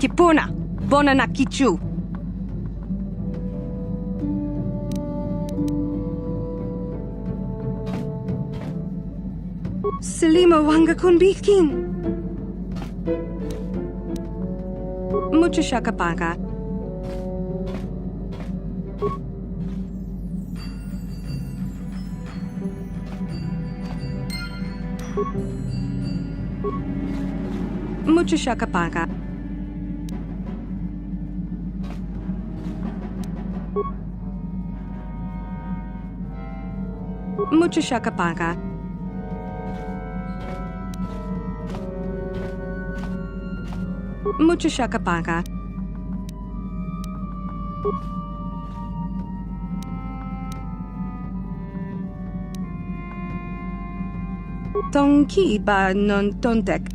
Kipuna, bona na kichu. Selima wanga kunbikin. Mucho shakapaka. Mucho shakapaka. Mucho shakapaka. Mucho shakapaka. Tonki ba non tontek.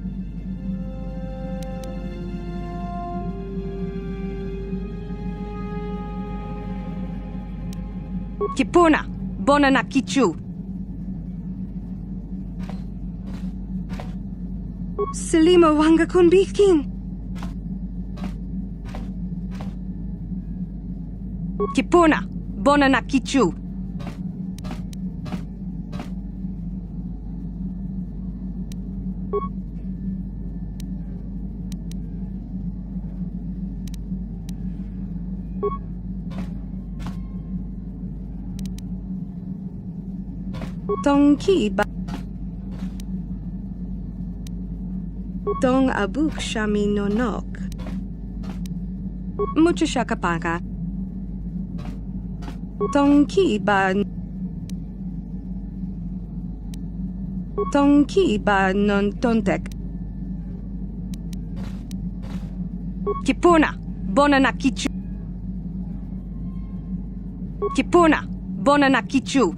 Kipuna, bona na kichu. Selima wanga kunbikin. Kipuna, bona na kichu. Tonki ba Tong abuk shami no nok. Mucho shakapaka. Tonki ba non tontek. Kipuna, bona na kichu. Kipuna, bona na kichu.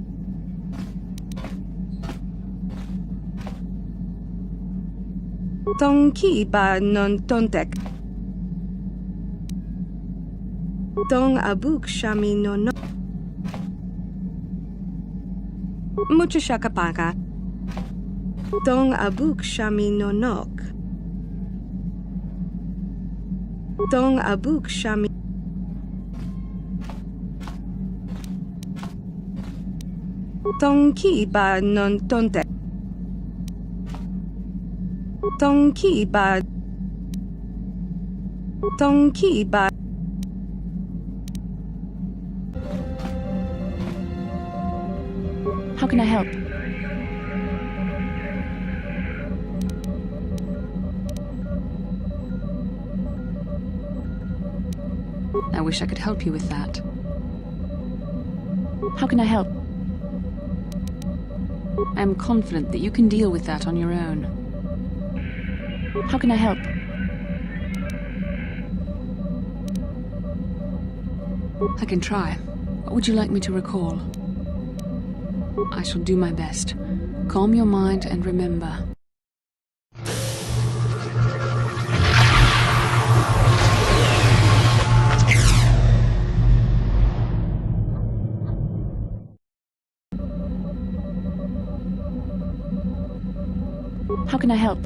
Tonki ba non tontek. Tong abuk shami no nok. Mucho shakapaka. Tong abuk shami no nok. Tong abuk shami. Tonki ba non tontek. Tonki ba. How can I help? I wish I could help you with that. How can I help? I am confident that you can deal with that on your own. How can I help? I can try. What would you like me to recall? I shall do my best. Calm your mind and remember. How can I help?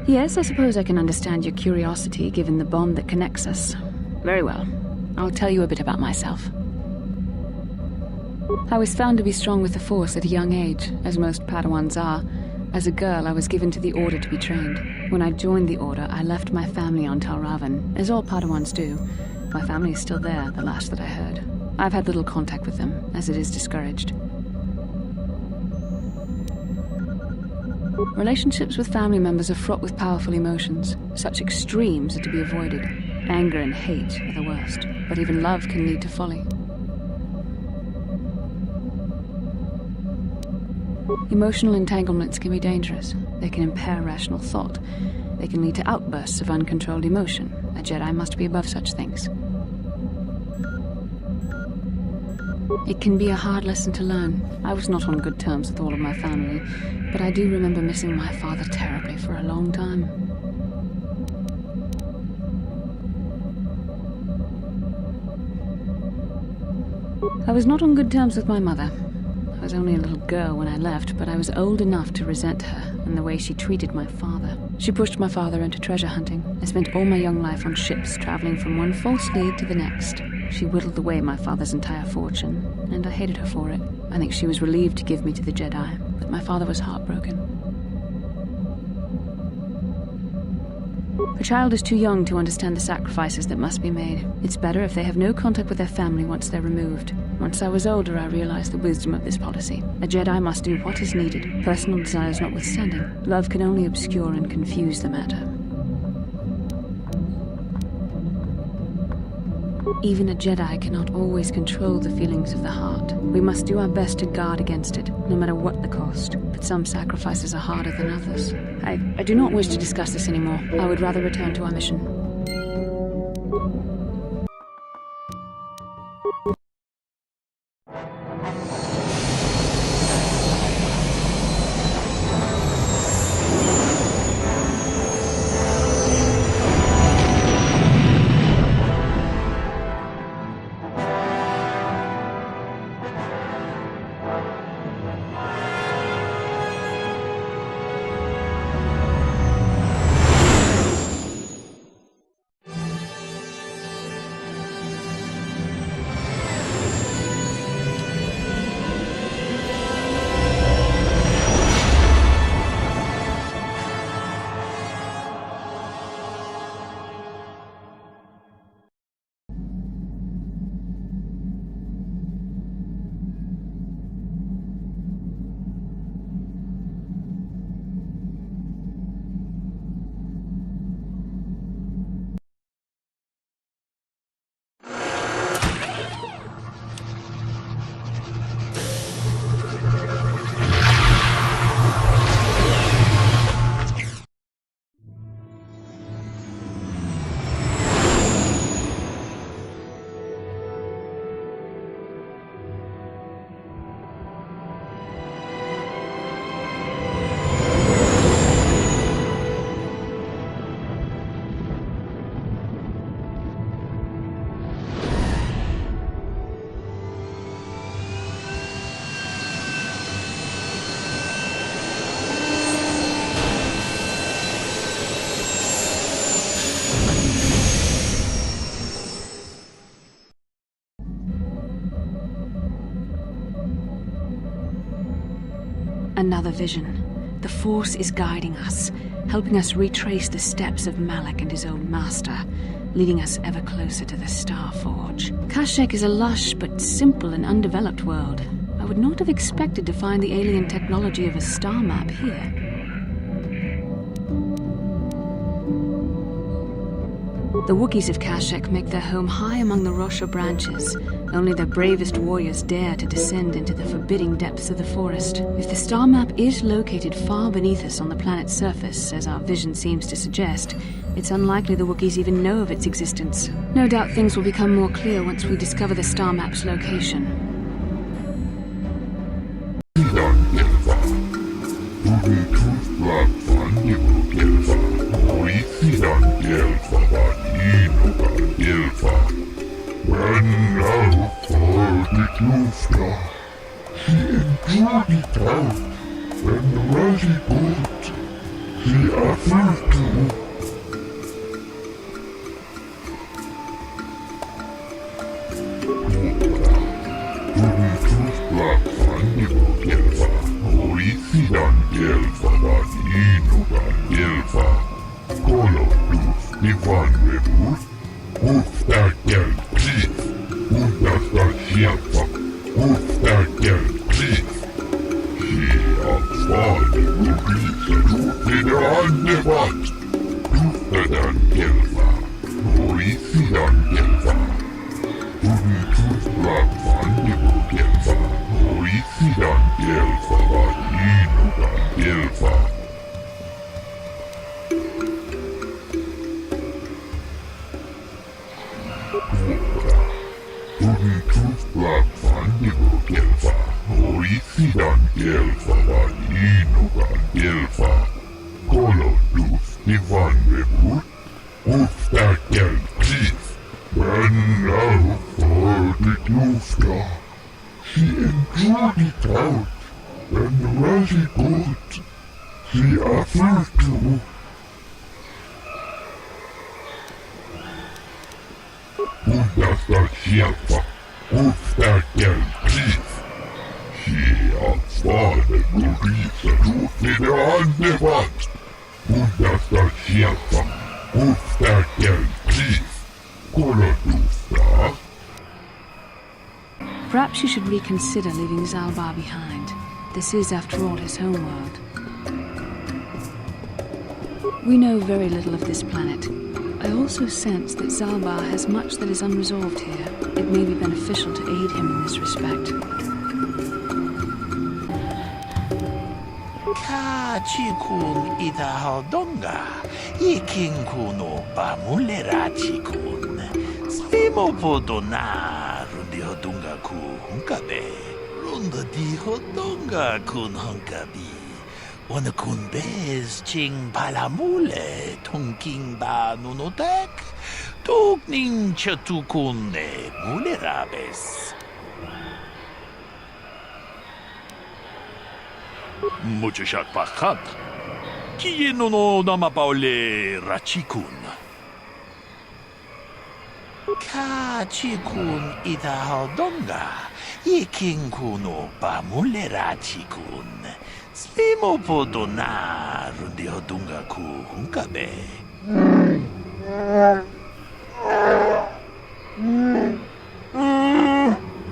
Yes, I suppose I can understand your curiosity given the bond that connects us. Very well. I'll tell you a bit about myself. I was found to be strong with the Force at a young age, as most Padawans are. As a girl, I was given to the Order to be trained. When I joined the Order, I left my family on Tal Ravan, as all Padawans do. My family is still there, the last that I heard. I've had little contact with them, as it is discouraged. Relationships with family members are fraught with powerful emotions. Such extremes are to be avoided. Anger and hate are the worst, but even love can lead to folly. Emotional entanglements can be dangerous. They can impair rational thought. They can lead to outbursts of uncontrolled emotion. A Jedi must be above such things. It can be a hard lesson to learn. I was not on good terms with all of my family, but I do remember missing my father terribly for a long time. I was not on good terms with my mother. I was only a little girl when I left, but I was old enough to resent her and the way she treated my father. She pushed my father into treasure hunting. I spent all my young life on ships, traveling from one false lead to the next. She whittled away my father's entire fortune, and I hated her for it. I think she was relieved to give me to the Jedi, but my father was heartbroken. A child is too young to understand the sacrifices that must be made. It's better if they have no contact with their family once they're removed. Once I was older, I realized the wisdom of this policy. A Jedi must do what is needed, personal desires notwithstanding. Love can only obscure and confuse the matter. Even a Jedi cannot always control the feelings of the heart. We must do our best to guard against it, no matter what the cost. But some sacrifices are harder than others. I do not wish to discuss this anymore. I would rather return to our mission. Another vision. The Force is guiding us, helping us retrace the steps of Malak and his old master, leading us ever closer to the Star Forge. Kashyyyk is a lush but simple and undeveloped world. I would not have expected to find the alien technology of a star map here. The Wookiees of Kashyyyk make their home high among the Rosha branches. Only their bravest warriors dare to descend into the forbidding depths of the forest. If the star map is located far beneath us on the planet's surface, as our vision seems to suggest, it's unlikely the Wookiees even know of its existence. No doubt things will become more clear once we discover the star map's location. ska hjälpa och stärka pris. Ansvaret och visa åt med det andevant. Goda ska hjälpa och stärka pris. Kolla då. Perhaps you should reconsider leaving Zalbar behind. This is, after all, his homeworld. We know very little of this planet. I also sense that Zalbar has much that is unresolved here. It may be beneficial to aid him in this respect. Chikun idahaldonga, ikinkuno pamulera chikun. Slimo podona rundi hodunga ku hunkabe. Runda di hodonga kun hunkabi. Wana kun bez ching palamule tungking ba nunotek. Tukning chatukune mulerabes. Mucho shakpachat. Qui no nama paole rachikun. Kachikun idahaldonga. Ikinkuno pamule rachikun. Slimo podona rundi hodunga ku hunkabe.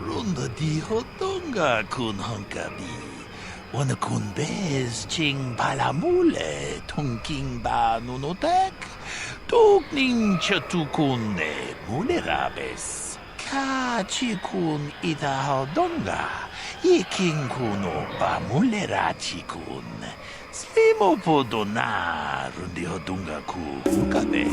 Runda di hodonga kun hunkabi. Wana kun bez ching palamule tungking ba nunotek. Tukning chatukune mulerabes. Kachikun idahaldonga. Ikinkuno pa mulerachikun. Slimo podona rundi hodunga ku hunkabe.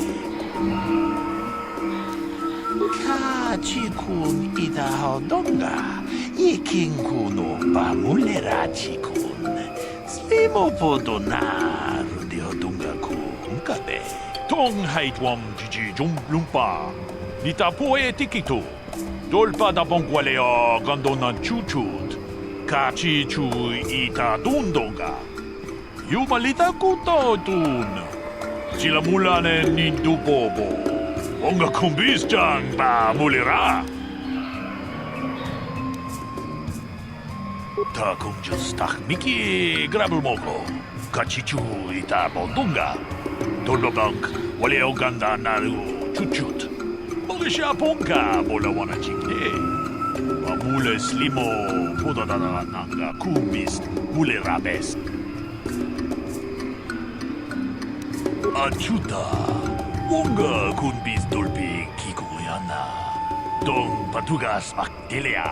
Kachikun idahaldonga. Ikinkuno pa mulerachikun. Slimo podona rundi hodunga ku hunkabe. Tong haitwam jiji jumplumpa. Nita poe tikito. Dolpa da bongualea gandona chuchut. Kachi chu ita dundonga. Yumalita kuto tun. Sila mulane nindu bobo. Onga kumbis jang ba mulira. Ta kumjus tak miki grabulmoko. Kachi chu ita bondunga. Dolbabank wale oganda naru chuchut. Mogisha ponka bola wana chikne. Mule slimo podadana nanga kumbis mule rabes. Achuta wonga kumbis dolpi kikuyana. Dong patugas aktelea.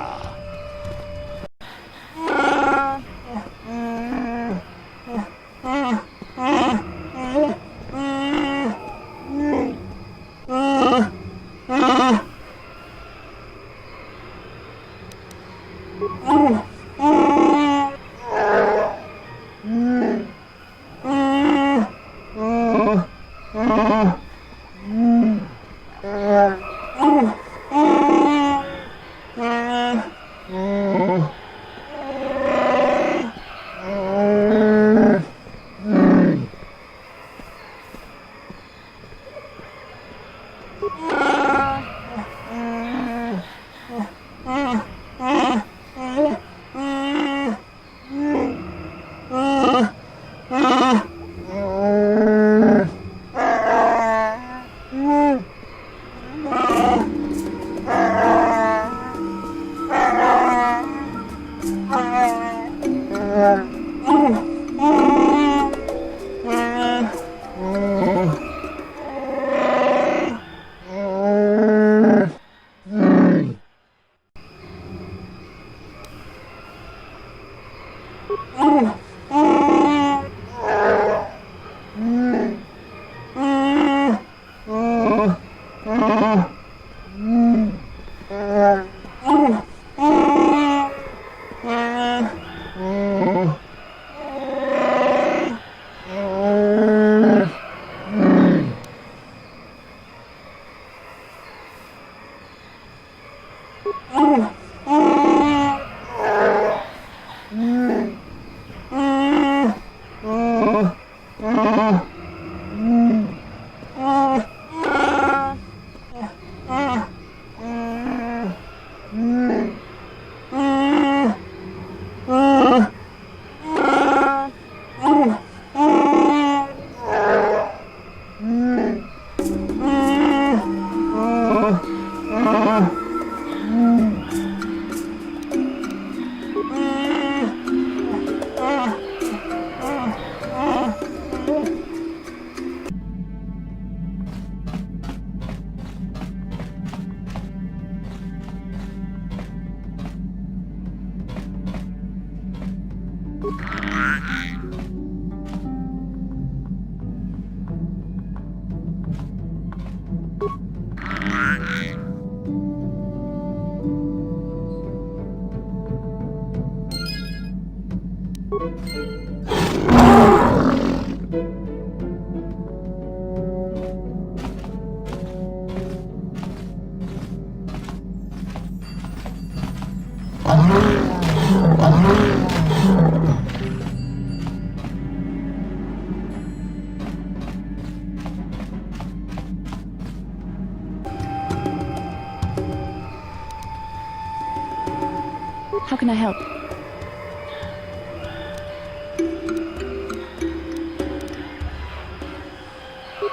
How can I help?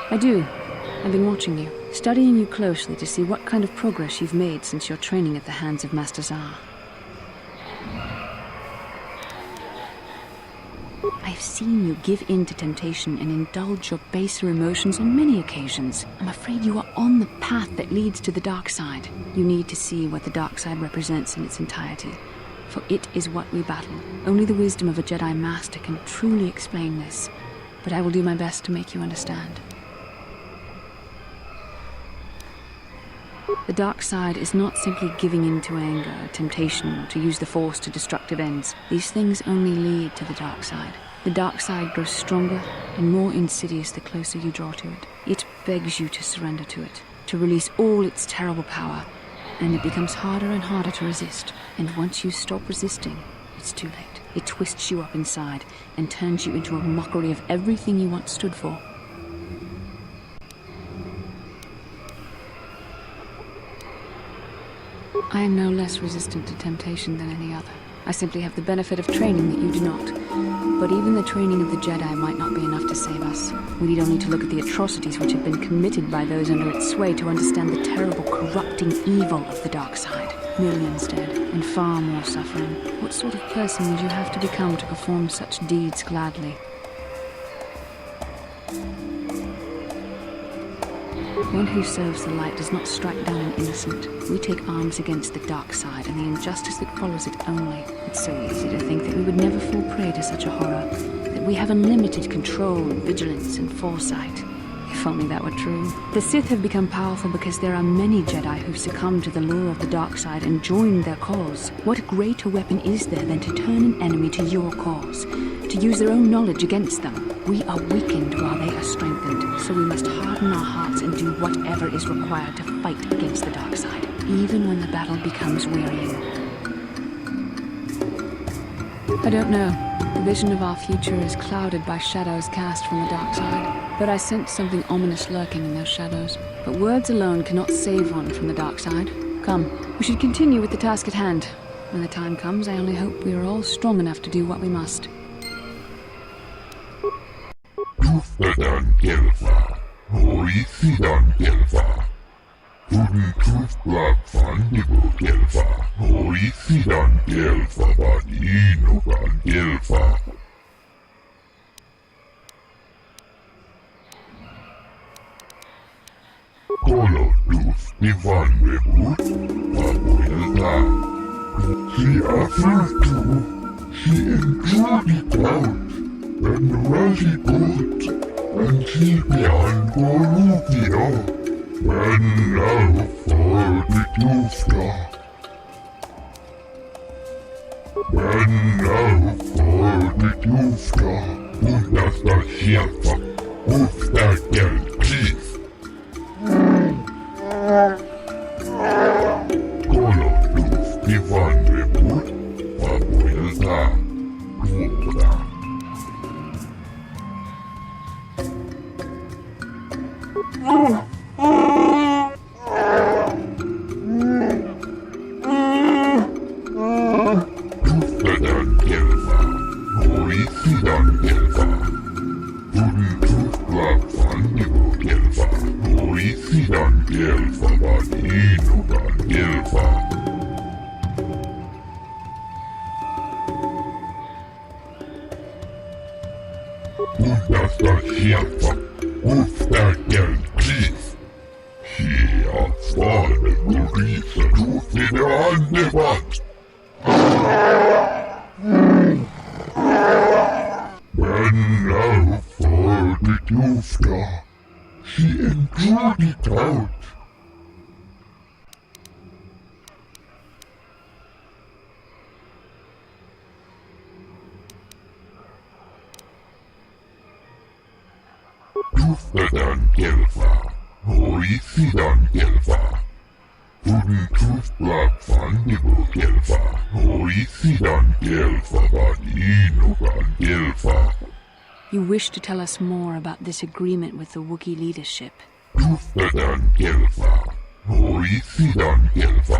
I do. I've been watching you, studying you closely to see what kind of progress you've made since your training at the hands of Master Zar. I've seen you give in to temptation and indulge your baser emotions on many occasions. I'm afraid you are on the path that leads to the dark side. You need to see what the dark side represents in its entirety, for it is what we battle. Only the wisdom of a Jedi Master can truly explain this, but I will do my best to make you understand. The dark side is not simply giving in to anger, temptation, or to use the Force to destructive ends. These things only lead to the dark side. The dark side grows stronger and more insidious the closer you draw to it. It begs you to surrender to it, to release all its terrible power, and it becomes harder and harder to resist. And once you stop resisting, it's too late. It twists you up inside and turns you into a mockery of everything you once stood for. I am no less resistant to temptation than any other. I simply have the benefit of training that you do not. But even the training of the Jedi might not be enough to save us. We need only to look at the atrocities which have been committed by those under its sway to understand the terrible, corrupting evil of the dark side. Millions dead, and far more suffering. What sort of person would you have to become to perform such deeds gladly? One who serves the light does not strike down an innocent. We take arms against the dark side and the injustice that follows it only. It's so easy to think that we would never fall prey to such a horror, that we have unlimited control and vigilance and foresight. If only that were true. The Sith have become powerful because there are many Jedi who've succumbed to the lure of the dark side and joined their cause. What greater weapon is there than to turn an enemy to your cause, to use their own knowledge against them? We are weakened while they are strengthened, so we must harden our hearts and do whatever is required to fight against the dark side, even when the battle becomes wearying. I don't know. The vision of our future is clouded by shadows cast from the dark side, but I sense something ominous lurking in those shadows. But words alone cannot save one from the dark side. Come, we should continue with the task at hand. When the time comes, I only hope we are all strong enough to do what we must. Tuftadan kelfa, hoisidan kelfa. Tudun tuftlap fandibu kelfa, hoisidan kelfa, vadinukan kelfa. Kolo tuftivan rebut, papuelta. She aftertu, she intruded out. And Rashi put, and she behind Gorufio, and now for the Tufta. And now for the Tufta, Undasta Shelfa, Ufta Del Chief. Kolo Tuftivan Rebut, Papuelta, Tufta. Tuftadan kelfa, hoisidan kelfa. Tudun tuftlap fandibu kelfa, hoisidan kelfa, vadinukan kelfa. Undasta shelfa, ufta del chief. Hier vorne Gurisa, du für der Andebat. Dufta. She enjoyed it out. Duftadan kelfa. Hoisidan kelfa. Puden tufblad fandibo kelfa. Hoisidan kelfa vadinogan kelfa. You wish to tell us more about this agreement with the Wookiee leadership? Tuftadan kelfa. Hoisidan kelfa.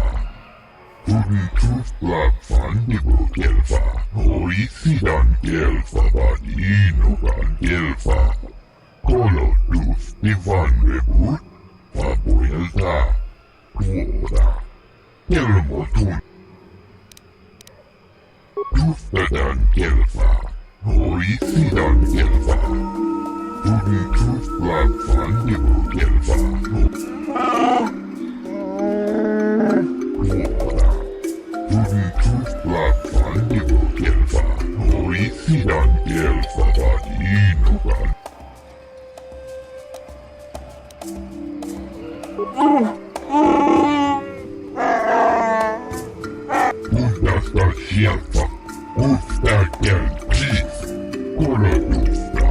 Puden tufblad fandibo kelfa. Hoisidan kelfa vadinogan kelfa. Kolo tuf divan rebut. Papuelta. Tuoda. Kelmotun. Tuftadan kelfa. Hoisidan kelfa. Puden tufblad fandibo kelfa. Tuoda. Puden tufblad fandibo kelfa. Hoisidan kelfa vadinogan. Puhdasta sieltä. Puhtaa kelkkiis. Kolotusta.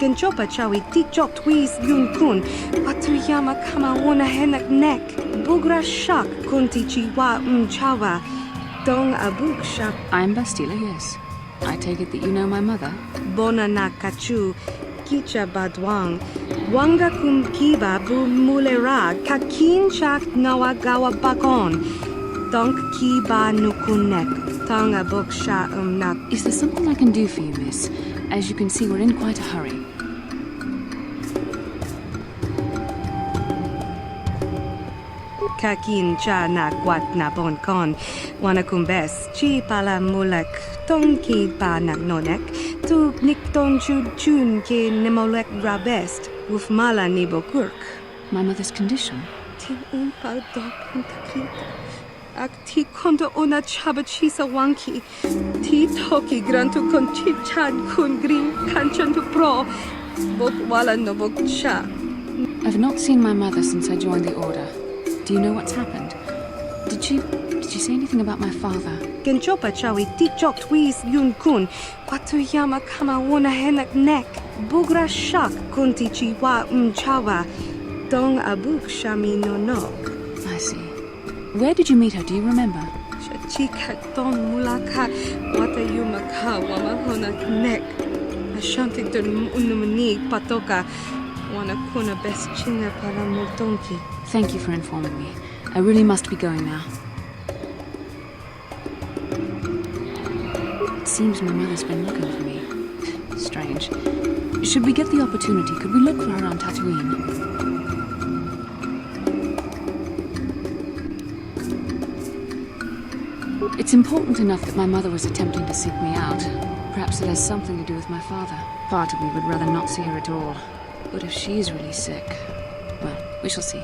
Genchopa chawi tikjok twis yun kun. Patuyama kama wona henak nek. Bugra shak kunti chiwa chawa. Dong abuk shak. I'm Bastila, yes. I take it that you know my mother? Bona na kachu. Kicha badwang. Wanga kum kiba bu mulera. Kakin chak nawagawa bakon. Donk kiba nukunek. Tong abuk sha nak. Is there something I can do for you, miss? As you can see, we're in quite a hurry. Kakin cha na kwat na bon kon. Wanakumbes. Chi pala mulek. Tong ki ba na nonek. Tu nikton chun ke nemolek rabest. Uf mala nibo kurk. My mother's condition? Ti umpa dok intaklit. Ak ti konto ona chabachisa wanki. Ti toki grantu kon chad kun green kanchan tu pro. Bok wala no bok cha. I've not seen my mother since I joined the Order. Do you know what's happened? Did she say anything about my father? Genchopa chawi tikjok twis yun kun. Patuyama kama wona henak nek. Bugra shak kunti chiwa chawa. Dong abuk shami no nok. I see. Where did you meet her? Do you remember? Chika ton mulaka wata yumaka wamahona nek. Ashanti dun unumani patoka. Wana kuna best china para multonki. Thank you for informing me. I really must be going now. It seems my mother's been looking for me. Strange. Should we get the opportunity, could we look for her on Tatooine? It's important enough that my mother was attempting to seek me out. Perhaps it has something to do with my father. Part of me would rather not see her at all. But if she's really sick, well, we shall see.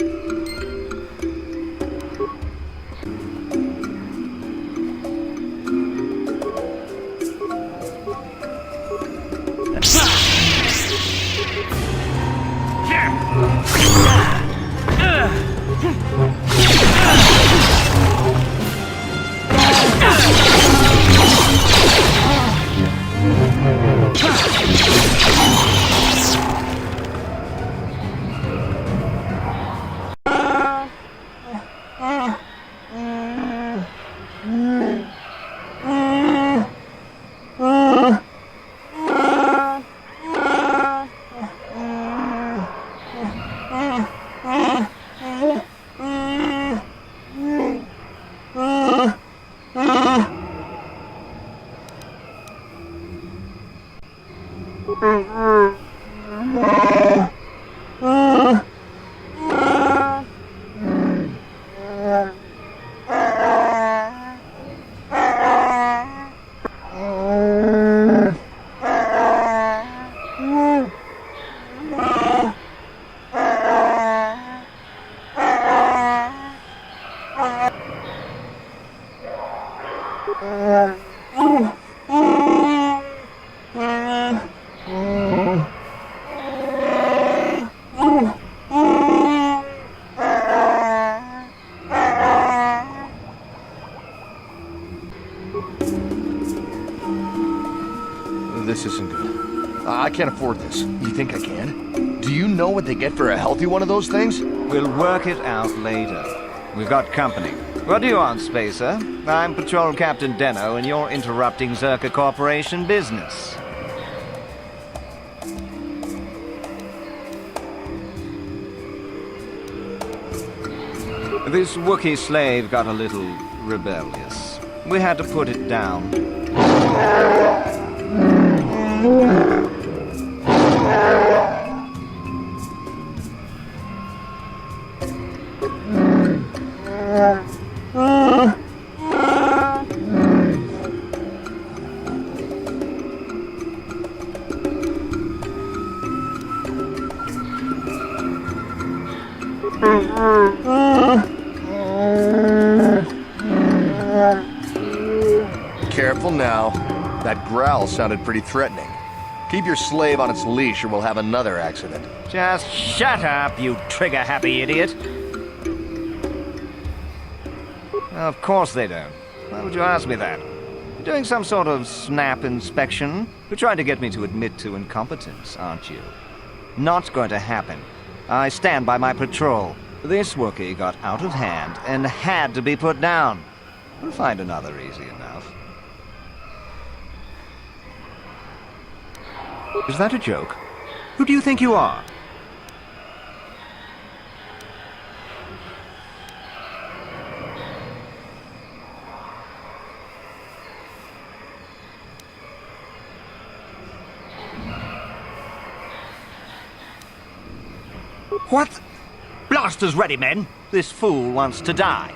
This isn't good. I can't afford this. You think I can? Do you know what they get for a healthy one of those things? We'll work it out later. We've got company. What do you want, Spacer? I'm Patrol Captain Deno, and you're interrupting Zerka Corporation business. This Wookiee slave got a little rebellious. We had to put it down. Careful now. That growl sounded pretty threatening. Keep your slave on its leash or we'll have another accident. Just shut up, you trigger-happy idiot. Of course they don't. Why would you ask me that? You're doing some sort of snap inspection? You're trying to get me to admit to incompetence, aren't you? Not going to happen. I stand by my patrol. This Wookiee got out of hand and had to be put down. We'll find another easy enough. Is that a joke? Who do you think you are? What? Blasters ready, men. This fool wants to die.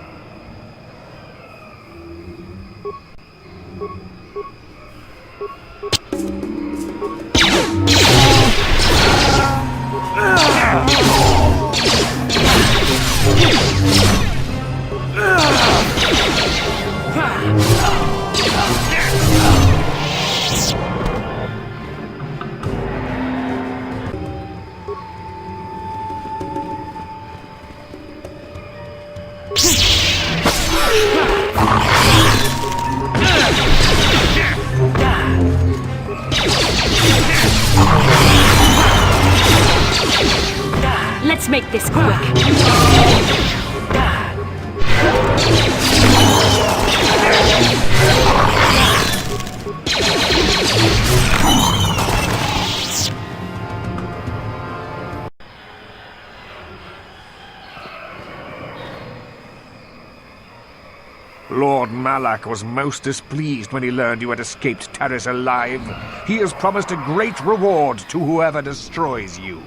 Let's make this quick. Lord Malak was most displeased when he learned you had escaped Taris alive. He has promised a great reward to whoever destroys you.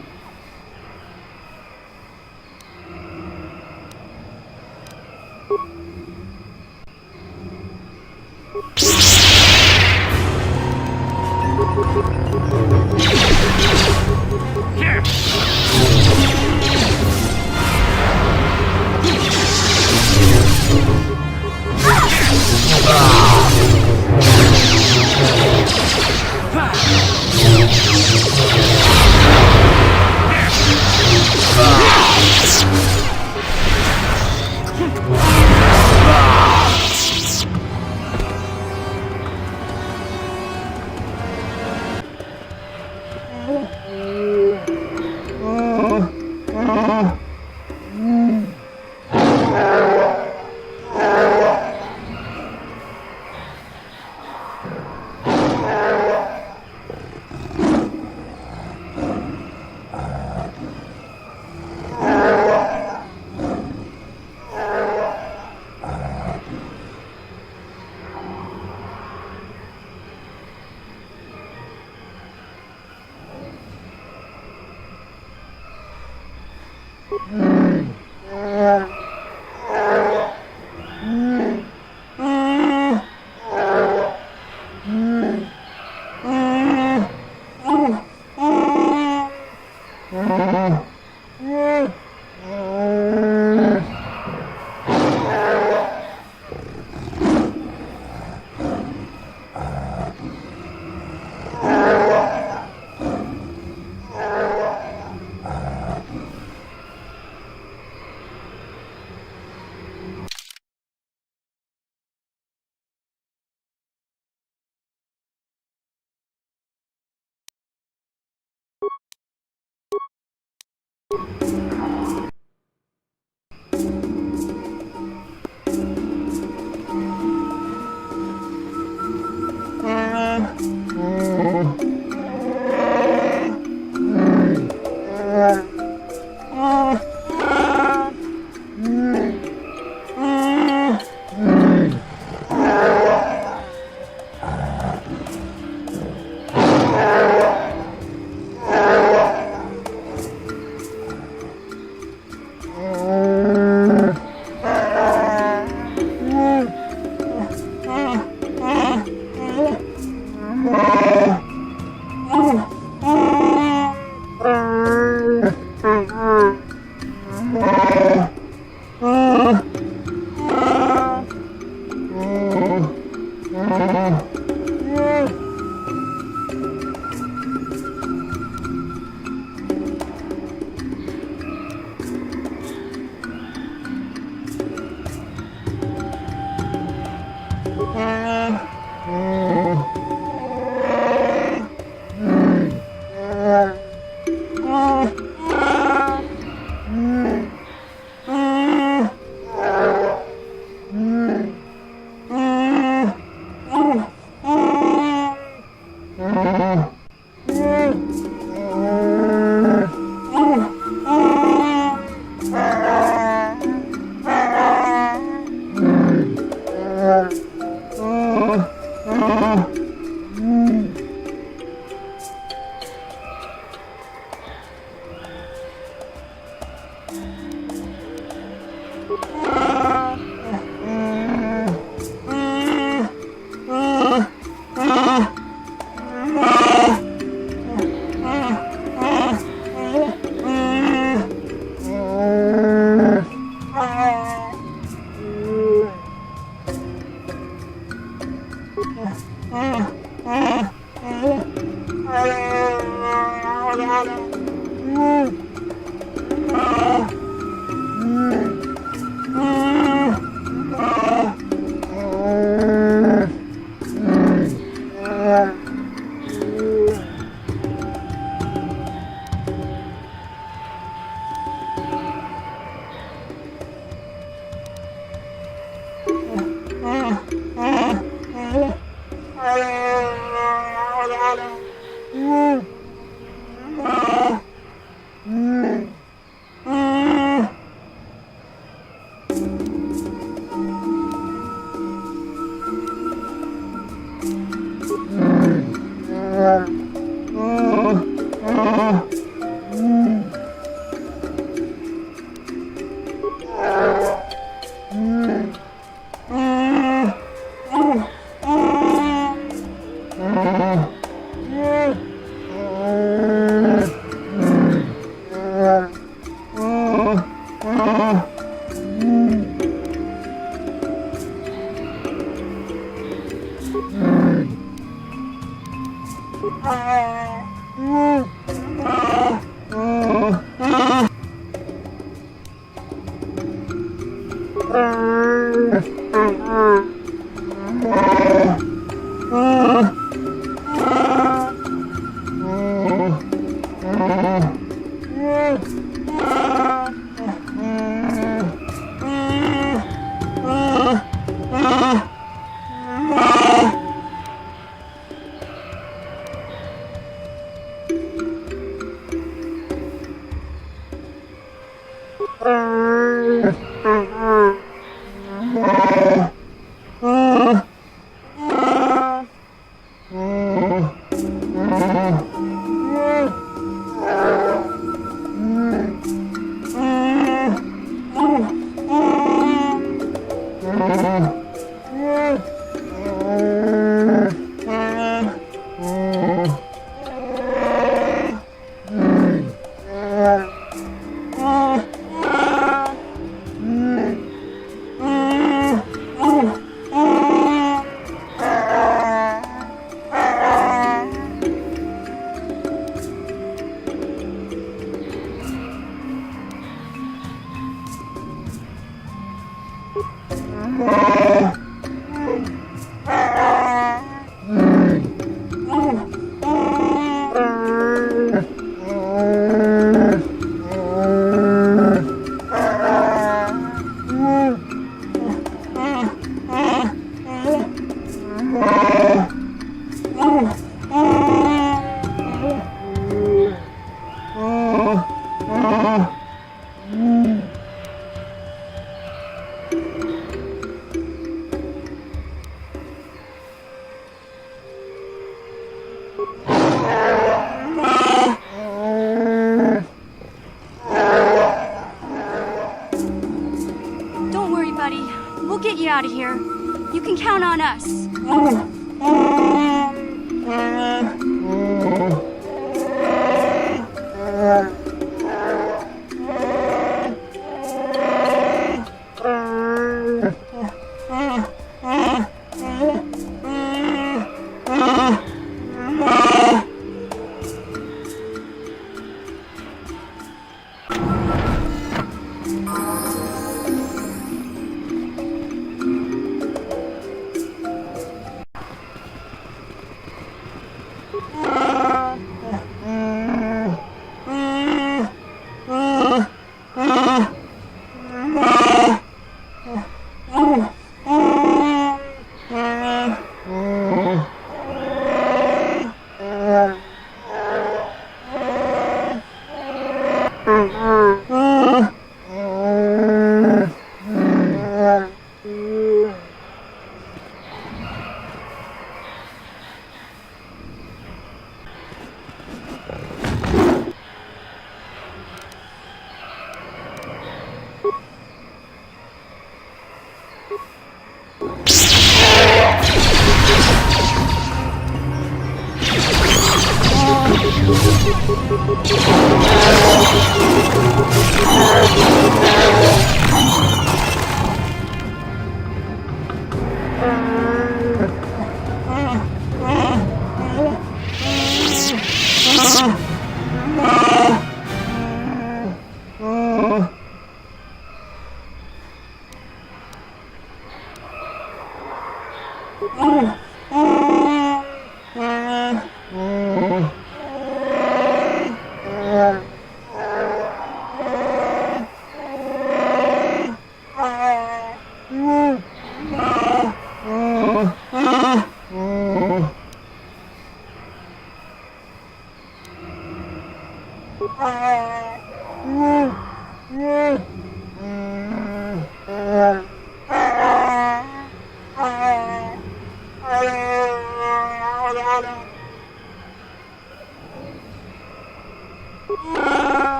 worry, buddy. We'll get you out of here. You can count on us.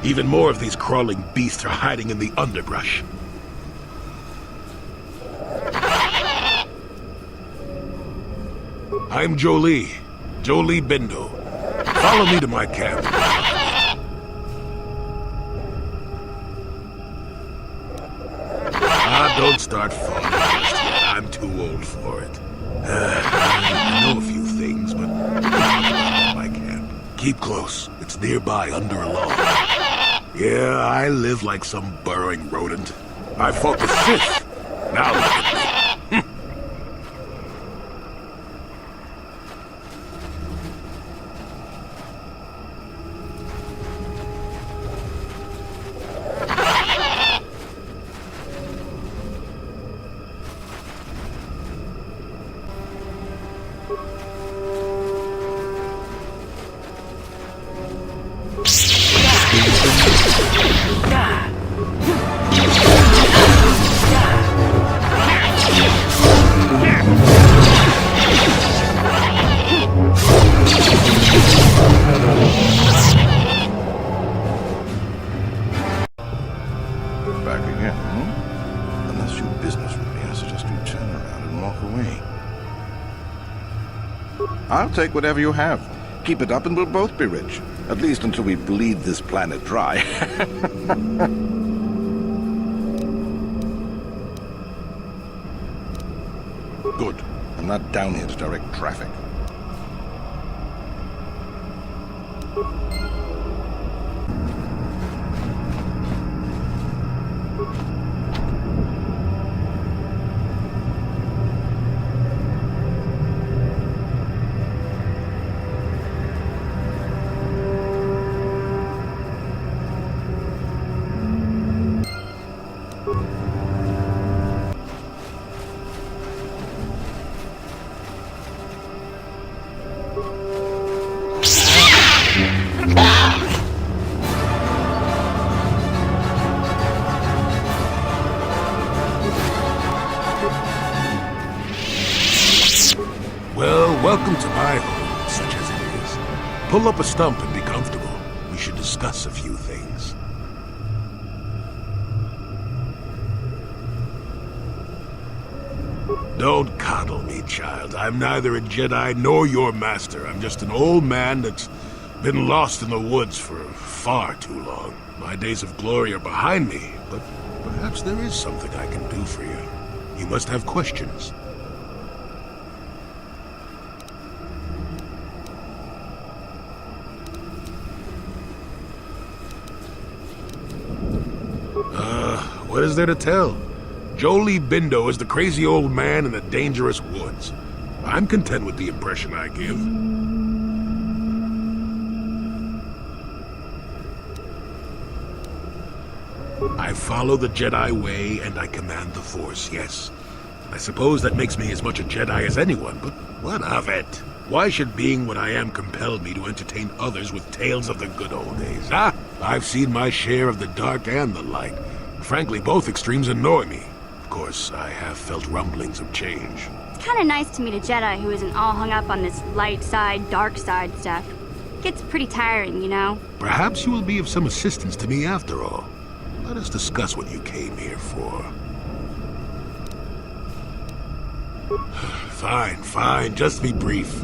Even more of these crawling beasts are hiding in the underbrush. I'm Jolie Bindo. Follow me to my camp. don't start falling just yet. I'm too old for it. I know a few things, but I can't. Keep close. It's nearby under a log. Yeah, I live like some burrowing rodent. I fought the Sith. Now look at me. Back again, hmm? Unless you have business with me, I suggest you turn around and walk away. I'll take whatever you have. Keep it up and we'll both be rich. At least until we bleed this planet dry. Good. I'm not down here to direct traffic. Well, welcome to my home, such as it is. Pull up a stump and be comfortable. We should discuss a few things. Don't coddle me, child. I'm neither a Jedi nor your master. I'm just an old man that's been lost in the woods for far too long. My days of glory are behind me, but perhaps there is something I can do for you. You must have questions. What is there to tell? Jolie Bindo is the crazy old man in the dangerous woods. I'm content with the impression I give. I follow the Jedi way and I command the Force, yes. I suppose that makes me as much a Jedi as anyone, but what of it? Why should being what I am compel me to entertain others with tales of the good old days, huh? I've seen my share of the dark and the light. Frankly, both extremes annoy me. Of course, I have felt rumblings of change. It's kind of nice to meet a Jedi who isn't all hung up on this light side, dark side stuff. Gets pretty tiring, you know? Perhaps you will be of some assistance to me after all. Let us discuss what you came here for. Fine, just be brief.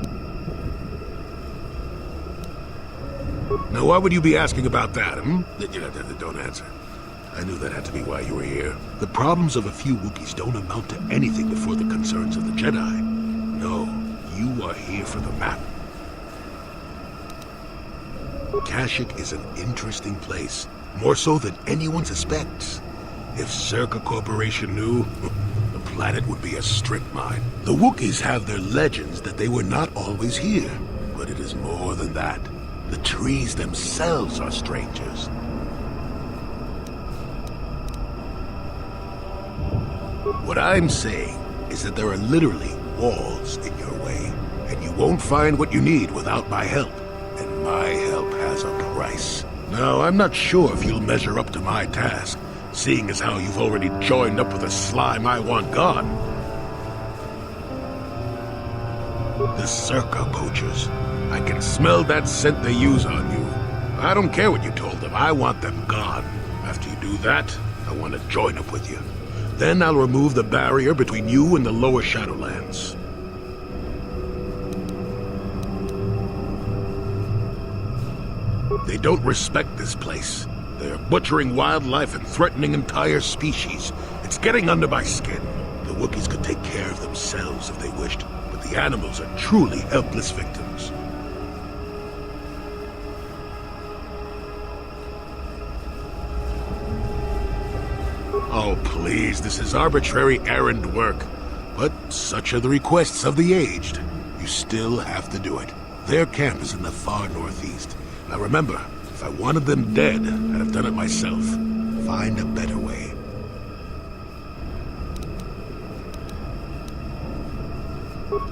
Now, why would you be asking about that, hmm? Don't answer. I knew that had to be why you were here. The problems of a few Wookiees don't amount to anything before the concerns of the Jedi. No, you are here for the map. Kashyyyk is an interesting place, more so than anyone suspects. If SWKOTOR Corporation knew, the planet would be a strip mine. The Wookiees have their legends that they were not always here, but it is more than that. The trees themselves are strangers. What I'm saying is that there are literally walls in your way, and you won't find what you need without my help. And my help has a price. Now, I'm not sure if you'll measure up to my task, seeing as how you've already joined up with a slime I want gone. The SWKOTOR poachers. I can smell that scent they use on you. I don't care what you told them, I want them gone. After you do that, I want to join up with you. Then I'll remove the barrier between you and the lower Shadowlands. They don't respect this place. They are butchering wildlife and threatening entire species. It's getting under my skin. The Wookiees could take care of themselves if they wished, but the animals are truly helpless victims. Oh, please, this is arbitrary errand work. But such are the requests of the aged. You still have to do it. Their camp is in the far northeast. Now remember, if I wanted them dead, I'd have done it myself. Find a better way.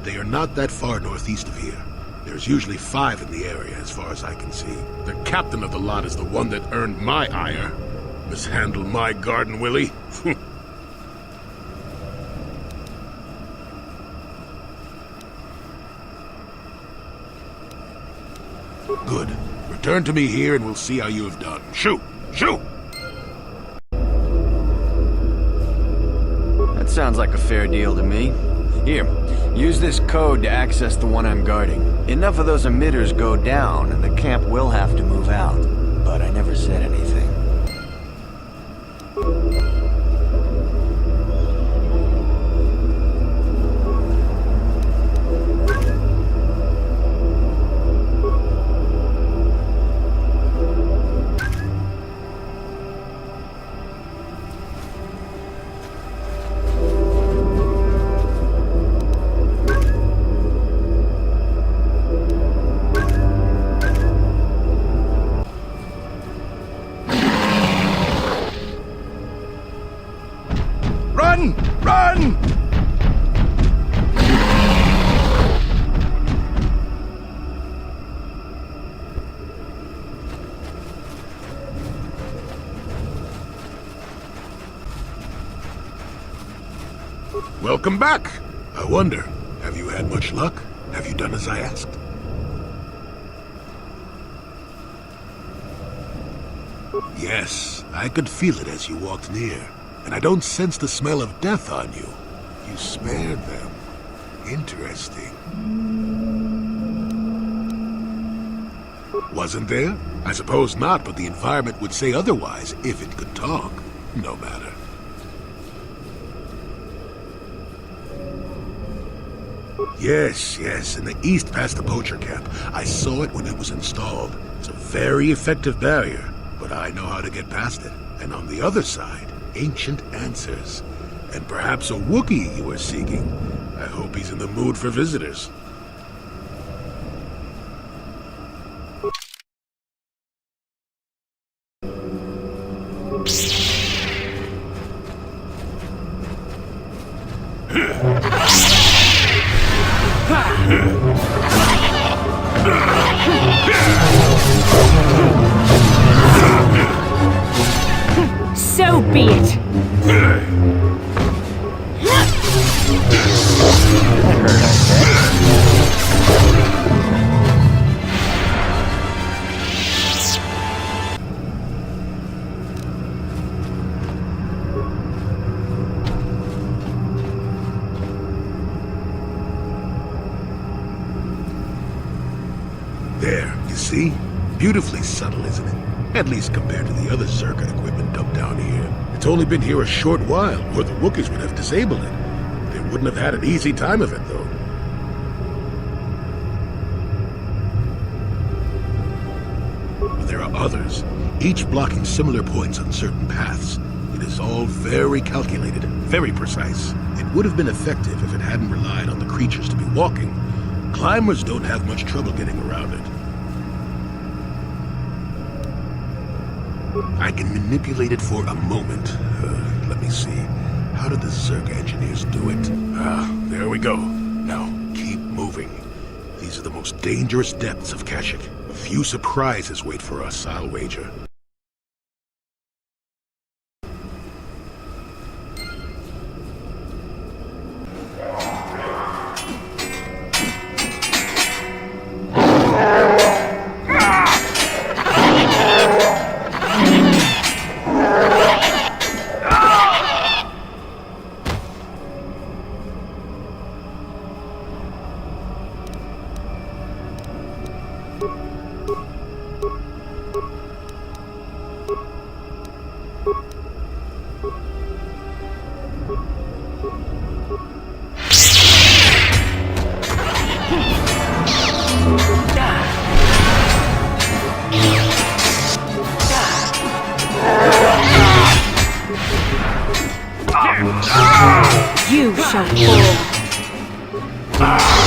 They are not that far northeast of here. There's usually 5 in the area, as far as I can see. The captain of the lot is the one that earned my ire. Mishandle my garden, Willie. Good. Return to me here and we'll see how you have done. Shoot! Shoot! That sounds like a fair deal to me. Here, use this code to access the one I'm guarding. Enough of those emitters go down and the camp will have to move out. But I never said anything. Run! Welcome back! I wonder, have you had much luck? Have you done as I asked? Yes, I could feel it as you walked near. And I don't sense the smell of death on you. You spared them. Interesting. Wasn't there? I suppose not, but the environment would say otherwise if it could talk. No matter. Yes, in the east past the poacher camp. I saw it when it was installed. It's a very effective barrier, but I know how to get past it. And on the other side, ancient answers. And perhaps a Wookiee you are seeking. I hope he's in the mood for visitors. So be it. There, you see? Beautifully subtle, isn't it? At least compared to the other Zerka equipment dumped down here. It's only been here a short while, or the Wookiees would have disabled it. They wouldn't have had an easy time of it, though. But there are others, each blocking similar points on certain paths. It is all very calculated, very precise. It would have been effective if it hadn't relied on the creatures to be walking. Climbers don't have much trouble getting around it. I can manipulate it for a moment. Let me see. How did the Zerg engineers do it? There we go. Now, keep moving. These are the most dangerous depths of Kashyyyk. A few surprises wait for us, I'll wager. You shall fall.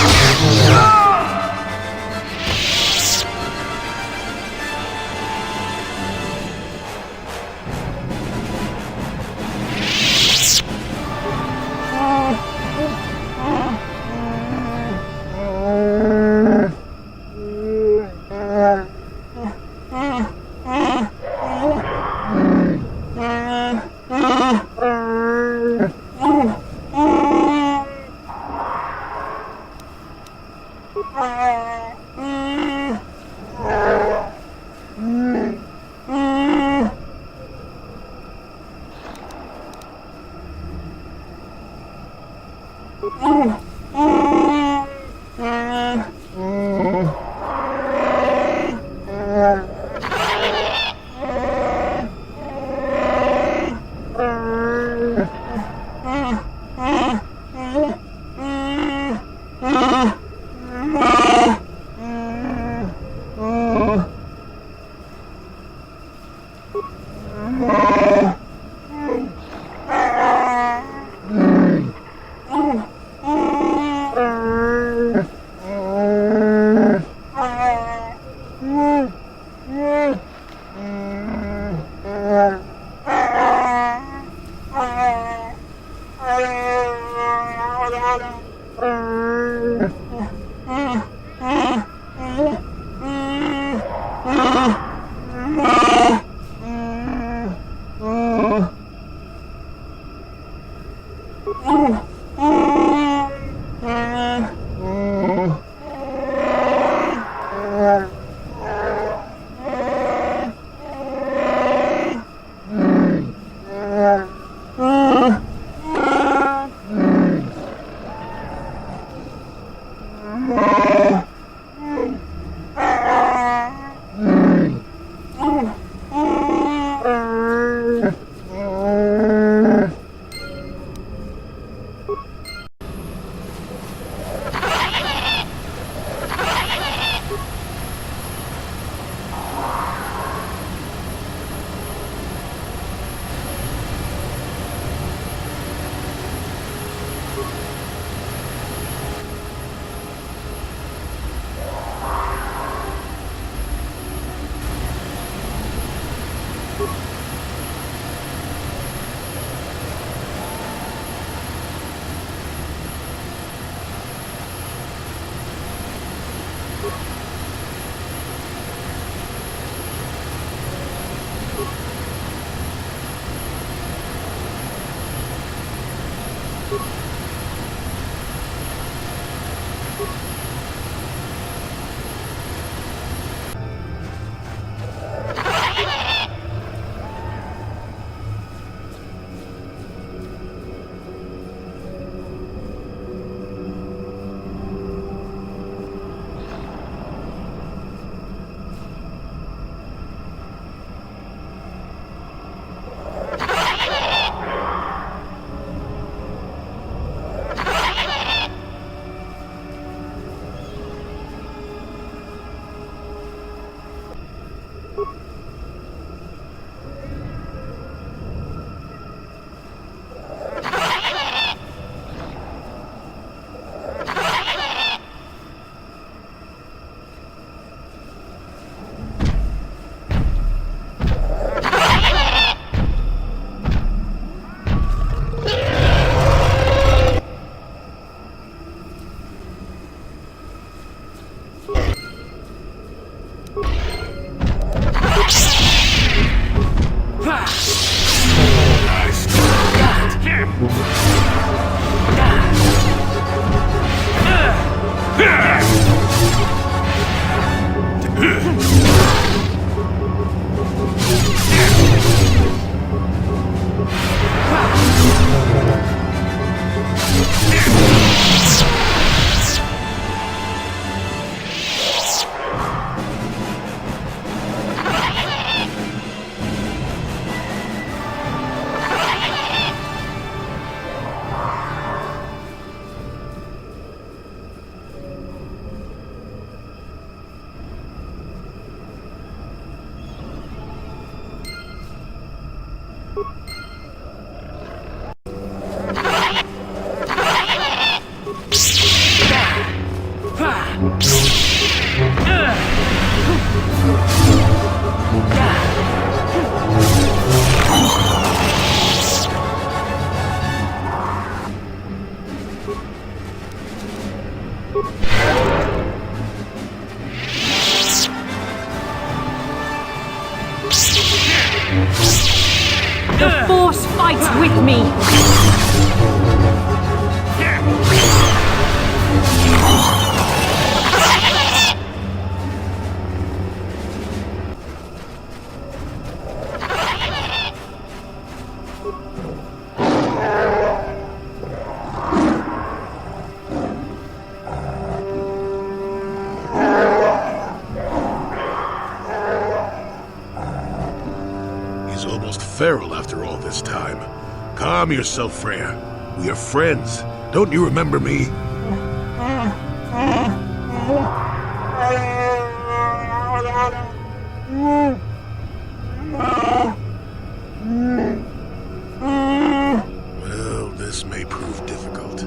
The Force fights with me! He's almost feral after all this time. Calm yourself, Freya. We are friends. Don't you remember me? Well, this may prove difficult.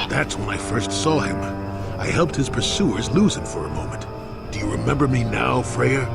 That's when I first saw him. I helped his pursuers lose him for a moment. Do you remember me now, Freya?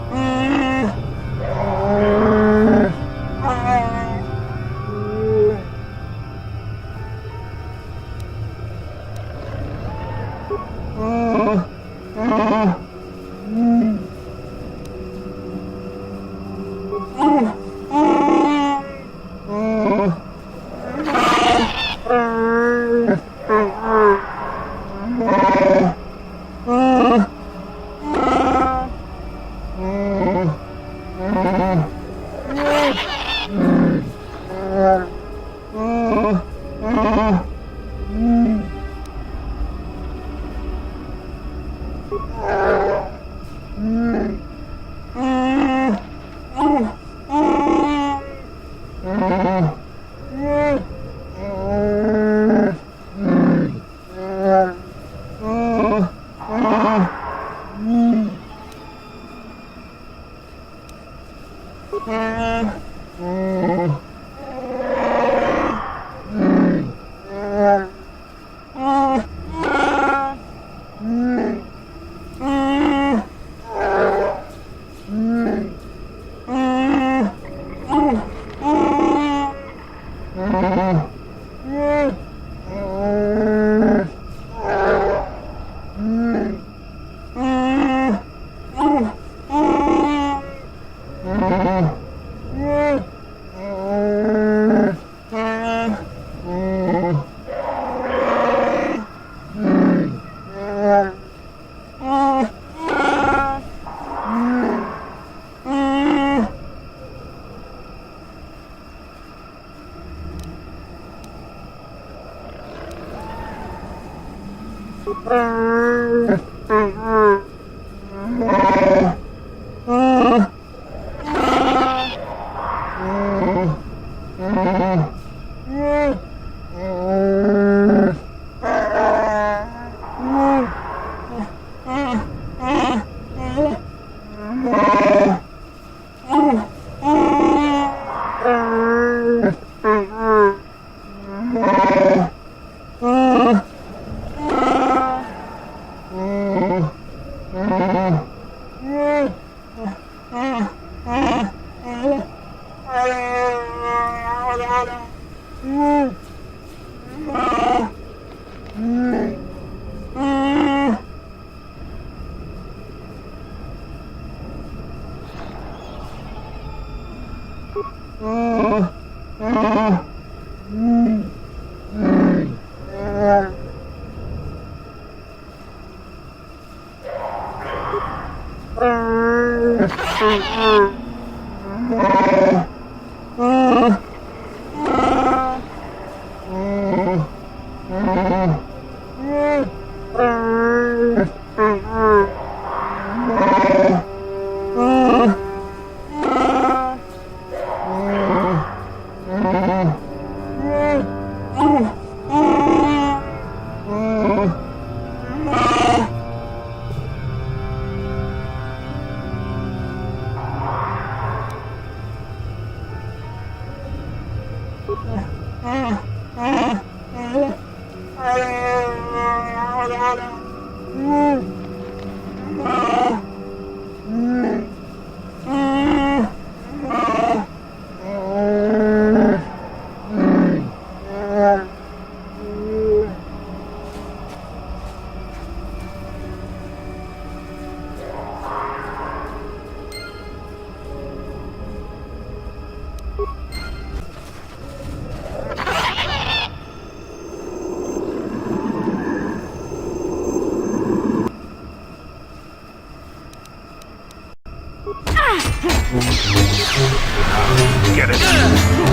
Get it.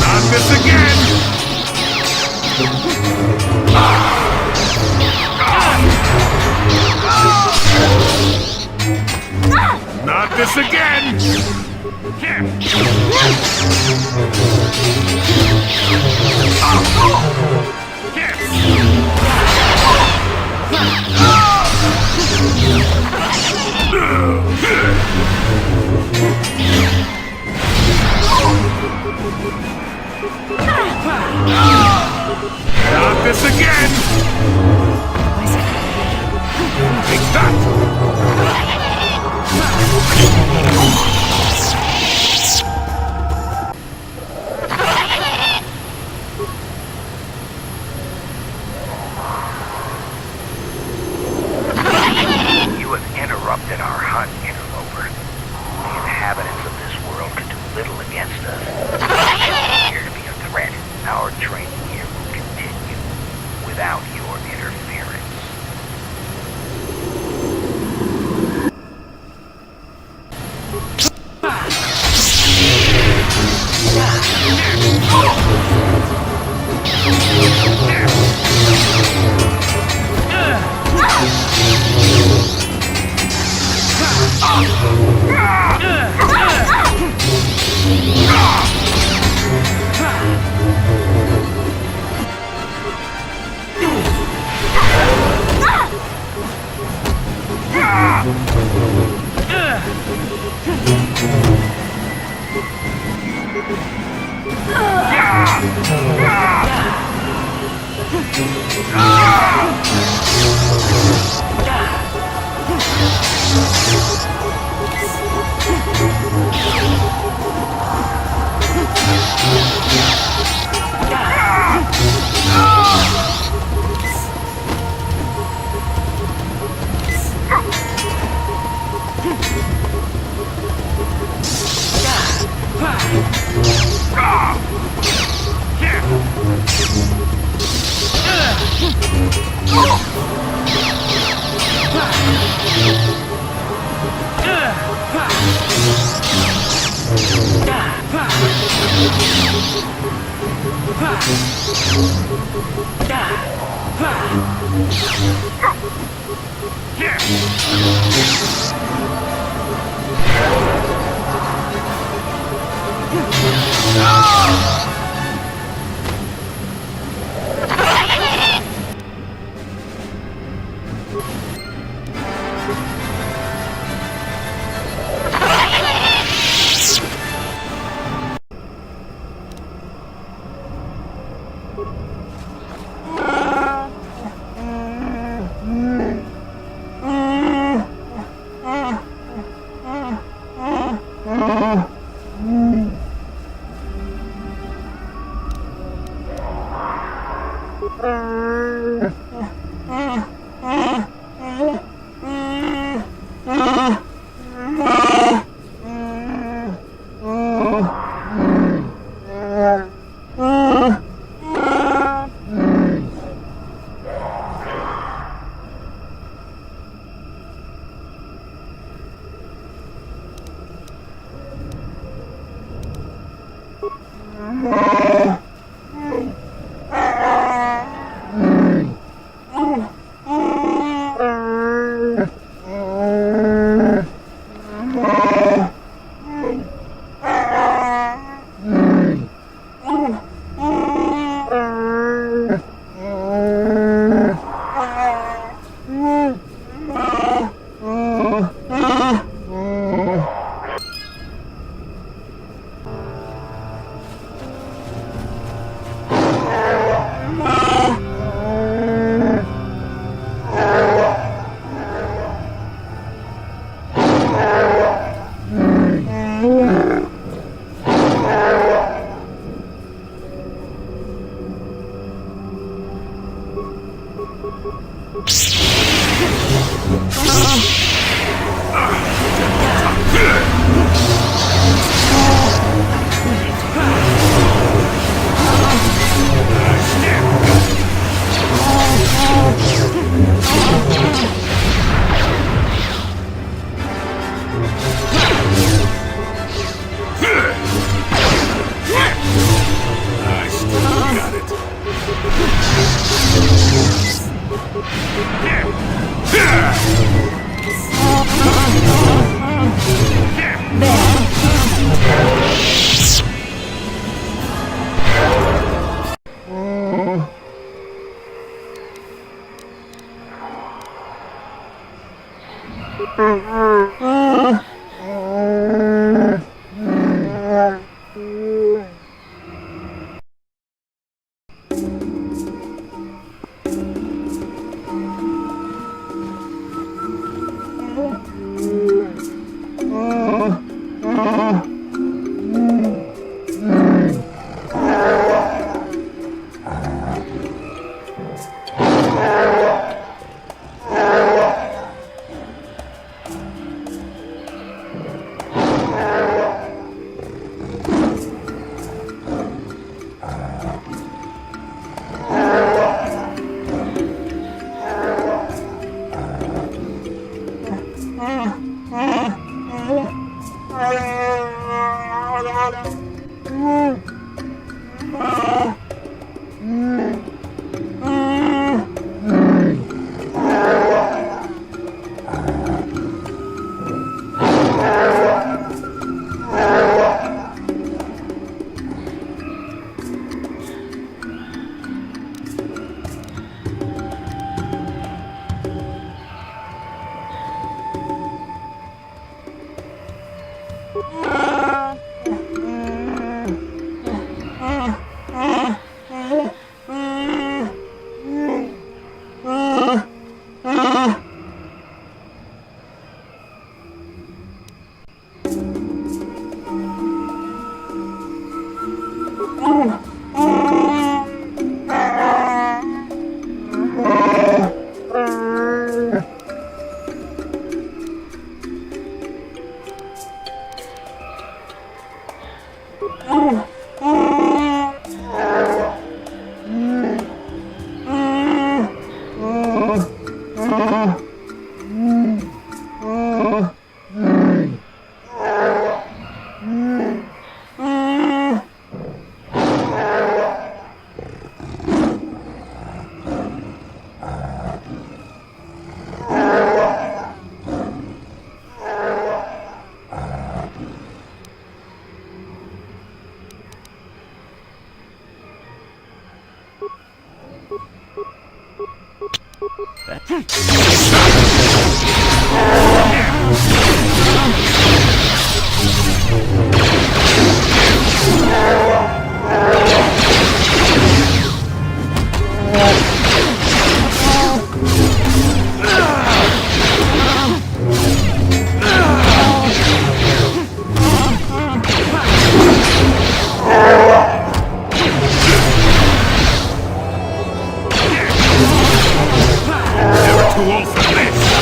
Not this again! Not this again! Not this again! Take that! You have interrupted our hunt, interloper. The inhabitants of this world can do little against us. Here to be a threat. Our training here will continue without your interference. that. Too old for this!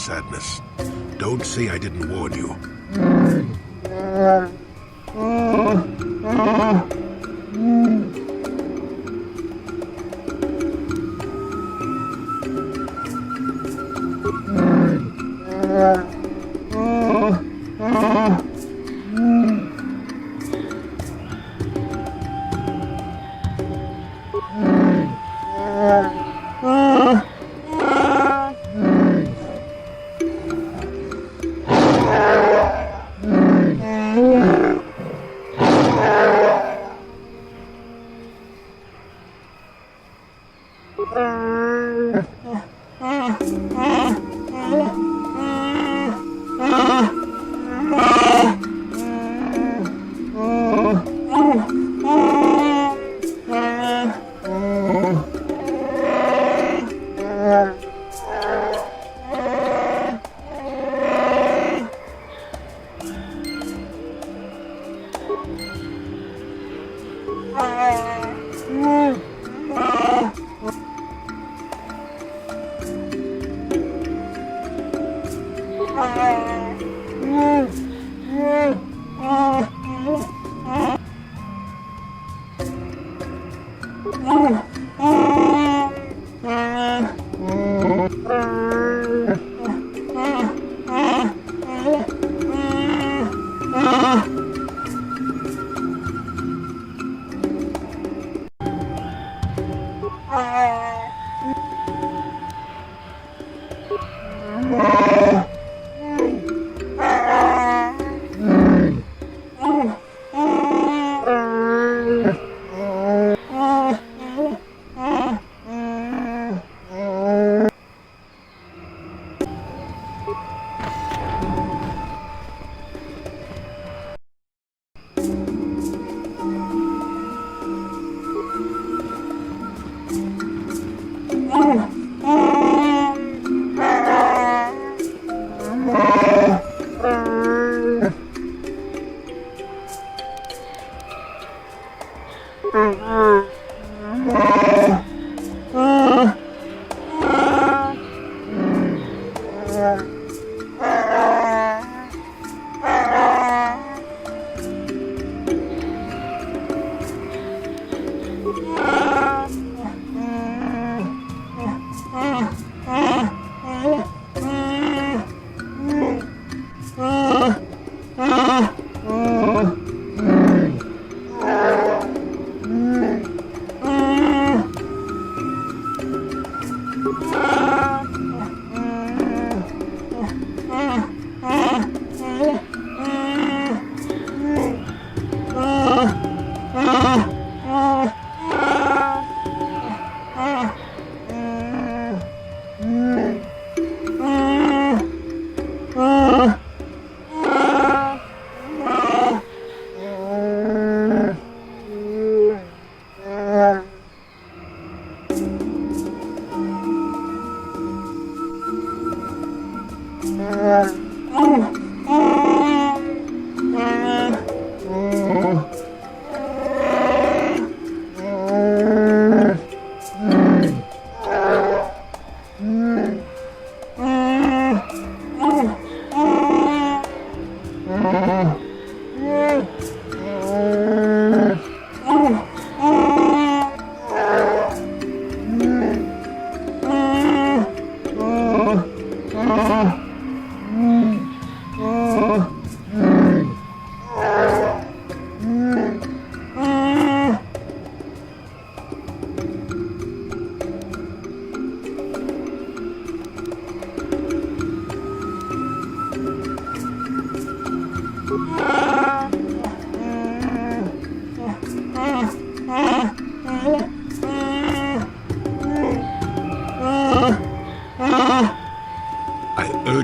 sadness. Don't say I didn't warn you.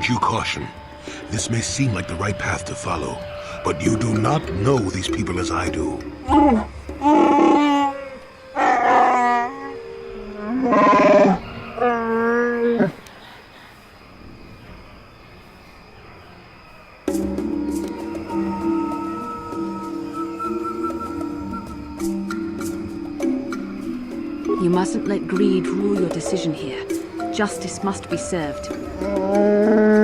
You caution. This may seem like the right path to follow, but you do not know these people as I do. You mustn't let greed rule your decision here. Justice must be served.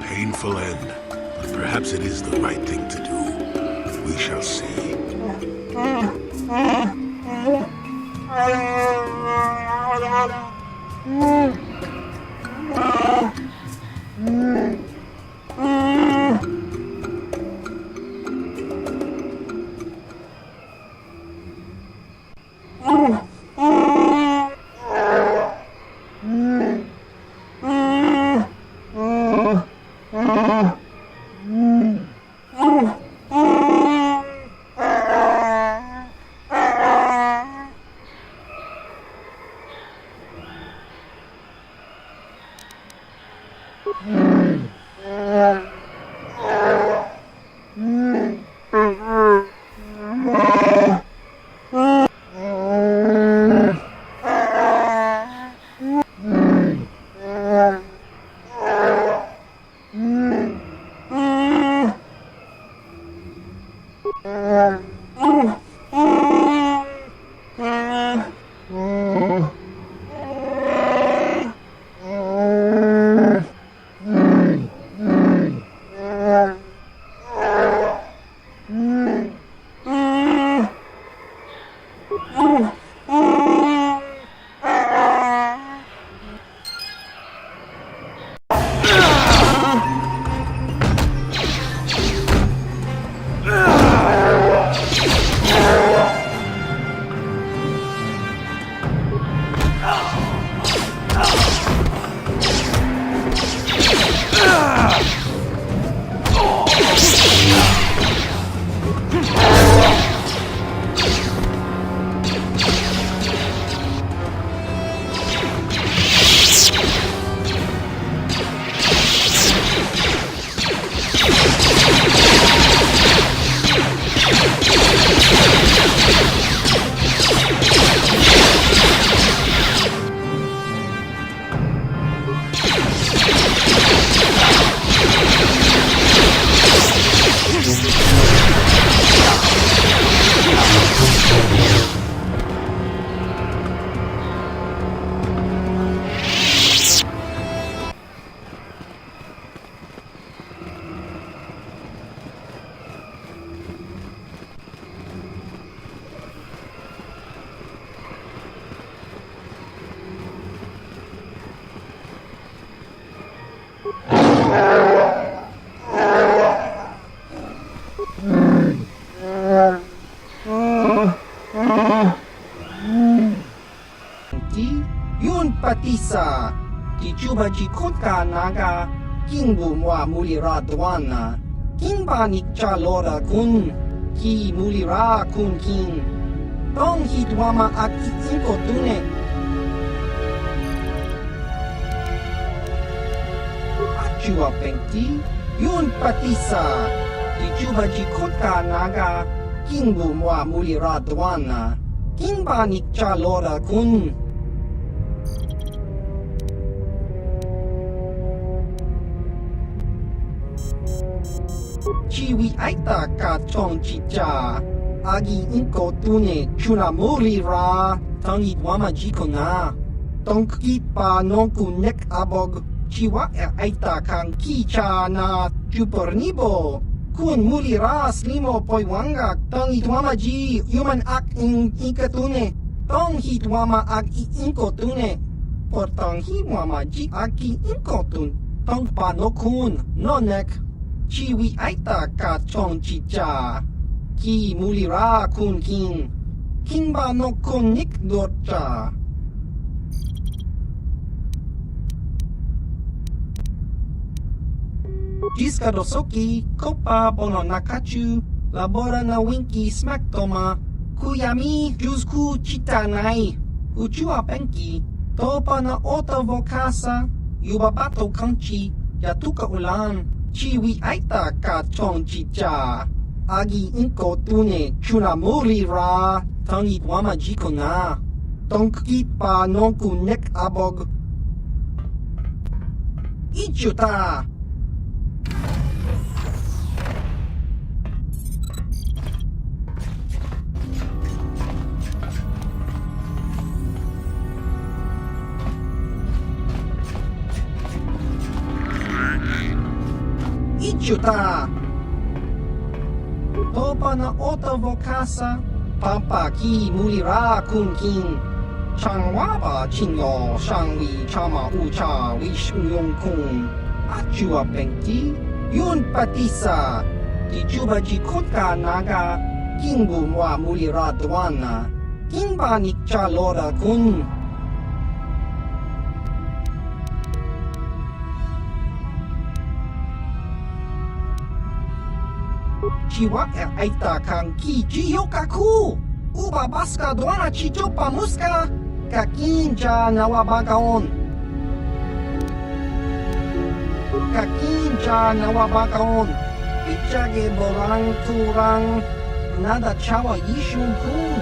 Painful end, but perhaps it is the right thing to do. We shall see. Yun patisa, di juba ji kotka naga, king bumwa mulira dwana, king banik chalora kun, ki mulira kun king, tong hitwama ak iinko tune. Achua pengti, yun patisa, di juba ji kotka naga, king bumwa mulira dwana, king banik chalora kun, Chiwi aita ka chong chicha, agi inko tune chuna muri ra, tangi wama jiko na. Tonk pa nonku nek abog, chiwa aita kang kicha na chupornibo. Kun muri ra slimo poi wanga, tangi wama ji human ak inka tune. Tong hit wama ak inko tune. Por tong hi wama ji aki inko tun. Tong pa no kun, no nek. Chiwi aita ka chong chicha, ki mulira kun king, kingba no kun nik dorcha. Jiska dosoki, kopa bono nakachu, labora na winki smack toma, kuyami jusku chitanai, uchua penki, topa na ota vokasa, yubabato kanchi, yatuka ulan. Chiwi aita ka chong chicha, agi inko tune chuna muri ra, tangi wama jiko na. Tonk pa nonku nek abog. Ichuta! Ichuta! Topa na ota vokasa, pampa ki mulira kun king. Changwaba chinyo shangwi chama ucha wish uyong kun. Achua pengti, yun patisa. Di juba ji kotka naga, kingbu mwa mulira dwana. Kingba nikcha lora kun. Chiwa aita kang ki jiyokaku. Uba baska dwana chichopa muska. Kakinja nawabagaon. Kakinja nawabagaon. Pichage bolang turang. Nada chawa yishun kun.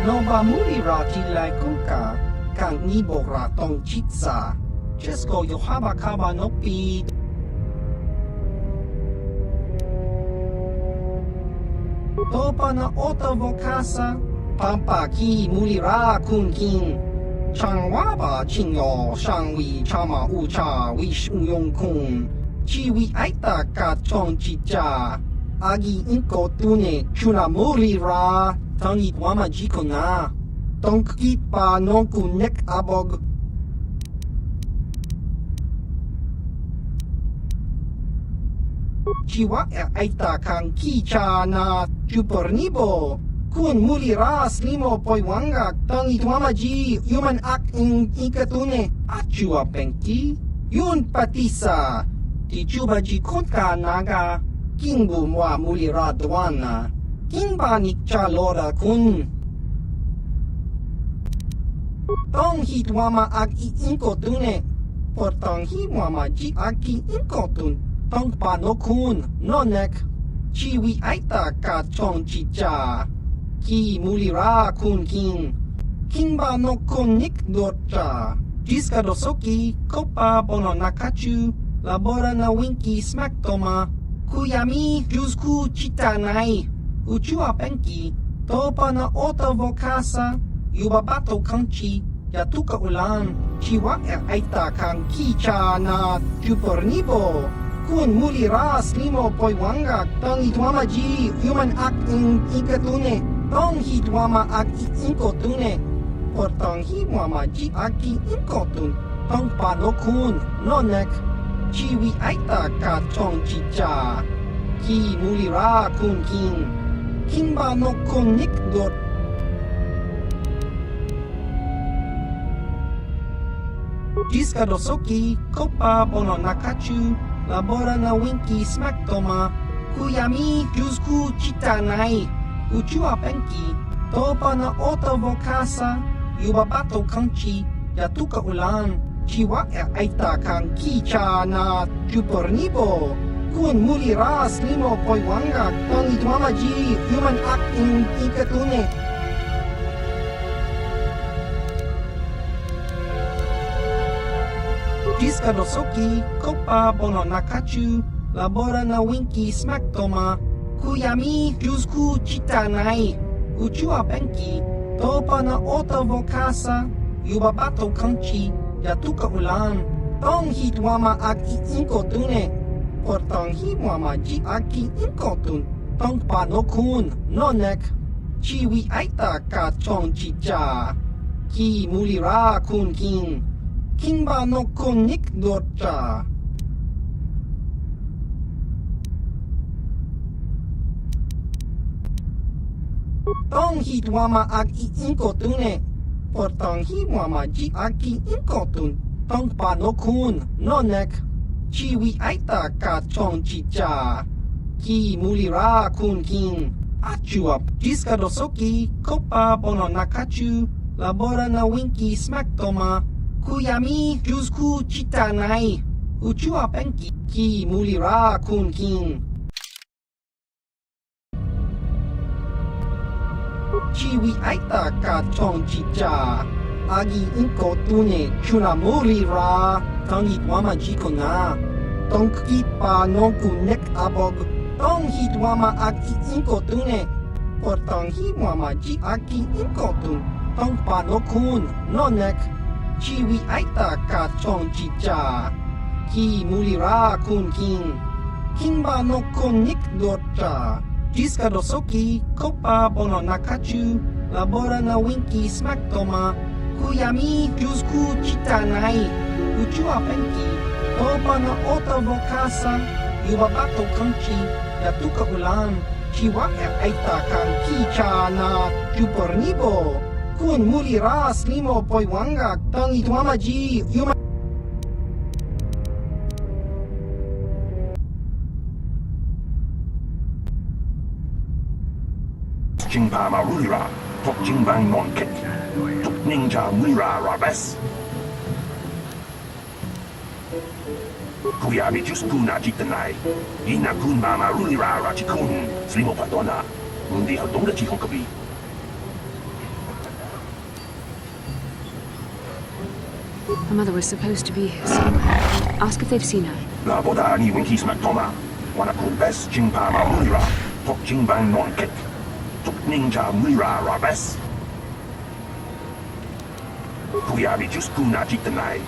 Noba mulira tilai kunka. Kang nibora tong chitsa. Chesko yohaba kaba nopi. Topa na ota vokasa, pampa ki mulira kun king. Changwaba chinyo shangwi chama ucha wish uyong kun. Chiwi aita ka chong chicha, agi inko tune chuna mulira, tangi wama jiko na. Tonk pa nonku nek abog. Chiwa aita kang kicha na chupornibo. Kun mulira slimo poi wanga tangi tuama ji human ak ikatune. Achua pengti, yun patisa. Di chuba ji kotka naga, kingbu mwa mulira dwana. Kingba nikcha lora kun. Tong hi tuama ak ikotune. Por tong hi wama ji aki ikotun. Tong pa no kun, no nek. Chiwi aita ka chong chicha. Ki mulira kun king. Kingba no kun nik dorcha. Jiska dosoki, kopa bono nakachu. Labora na winki smack toma. Kuyami jusku chitanai. Uchua penki. Topa na ota vokasa. Yubabato kanchi. Yatuka ulan. Chiwa aita kang kicha na chupornibo. Kun mulira slimo poi wanga tangi tuama ji human ak ikatune. Tong hi tuama ak inkotune. Por tong hi wama ji aki inkotun. Tong pa no kun, no nek. Chiwi aita ka chong chicha. Ki mulira kun king. Kimba no konik dot. Jiska dosoki, kopa bono nakachu, labora na winki smack toma, kuyami jusku chitanai, uchua penki, topa na ota vokasa, yubabato kanchi, yatuka ulan, chiwa aita kan kicha na jupornibo, kun mulira slimo poiwanga, tangi tuamaji, human act in ikatune. Jiska dosoki, kopa bono nakachu, labora na winki smack toma, kuyami jusku chitanai, uchua penki, topa na ota vokasa, yubabato kanchi, yatuka ulan, tong hitwama ag inko tune, por tong hitwama ji aki inko tun, tong panokun, nonek, chiwi aita ka chong chicha, ki mulira kun king. Kimba no konik dorcha. Tong hitwama ag inko tune. Por tong hitwama ji aki inko tun. Tong panokun nonek. Chiwi aita ka chong chicha. Ki mulira kun king. Achuap jiska dosoki kopa bono nakachu. Labora na winki smack toma. Kuyami jusku chitanai, uchua penki, ki mulira kun king. Chiwi aita ka chong chicha, agi inko tune chuna mulira, tangi wama jikona. Tong kipa nonku nek abog, tong hitwama agi inko tune, por tong hitwama ji aki inko tun, tong panokun, nonek. Chiwi aita ka chong chicha, ki mulira kun king. Kimba no konik dorcha, jiska dosoki, kopa bono nakachu, labora na winki smack toma, kuyami jusku chitanai, uchua penki, topa na ota vokasa, yubabato kanchi, yatuka ulan, chiwa aita kan kicha na jupornibo. Kun mulira slimo poiwanga tangi tuamaji yuma. Jingpa marulira, tok jingbang monket, tok ninja mulira rabes. Kuyami juskuna jitanai, ina kun mama rulira rachikun, slimo padona, mundi hodonga chihonkabi. My mother was supposed to be here somewhere. Ask if they've seen her. La boda ni winki smack toma. Wana kun bes jingpa marulira. Tok jingbang non kek. Tok ninja mulira rabes. Kuyabi juskuna jitanai.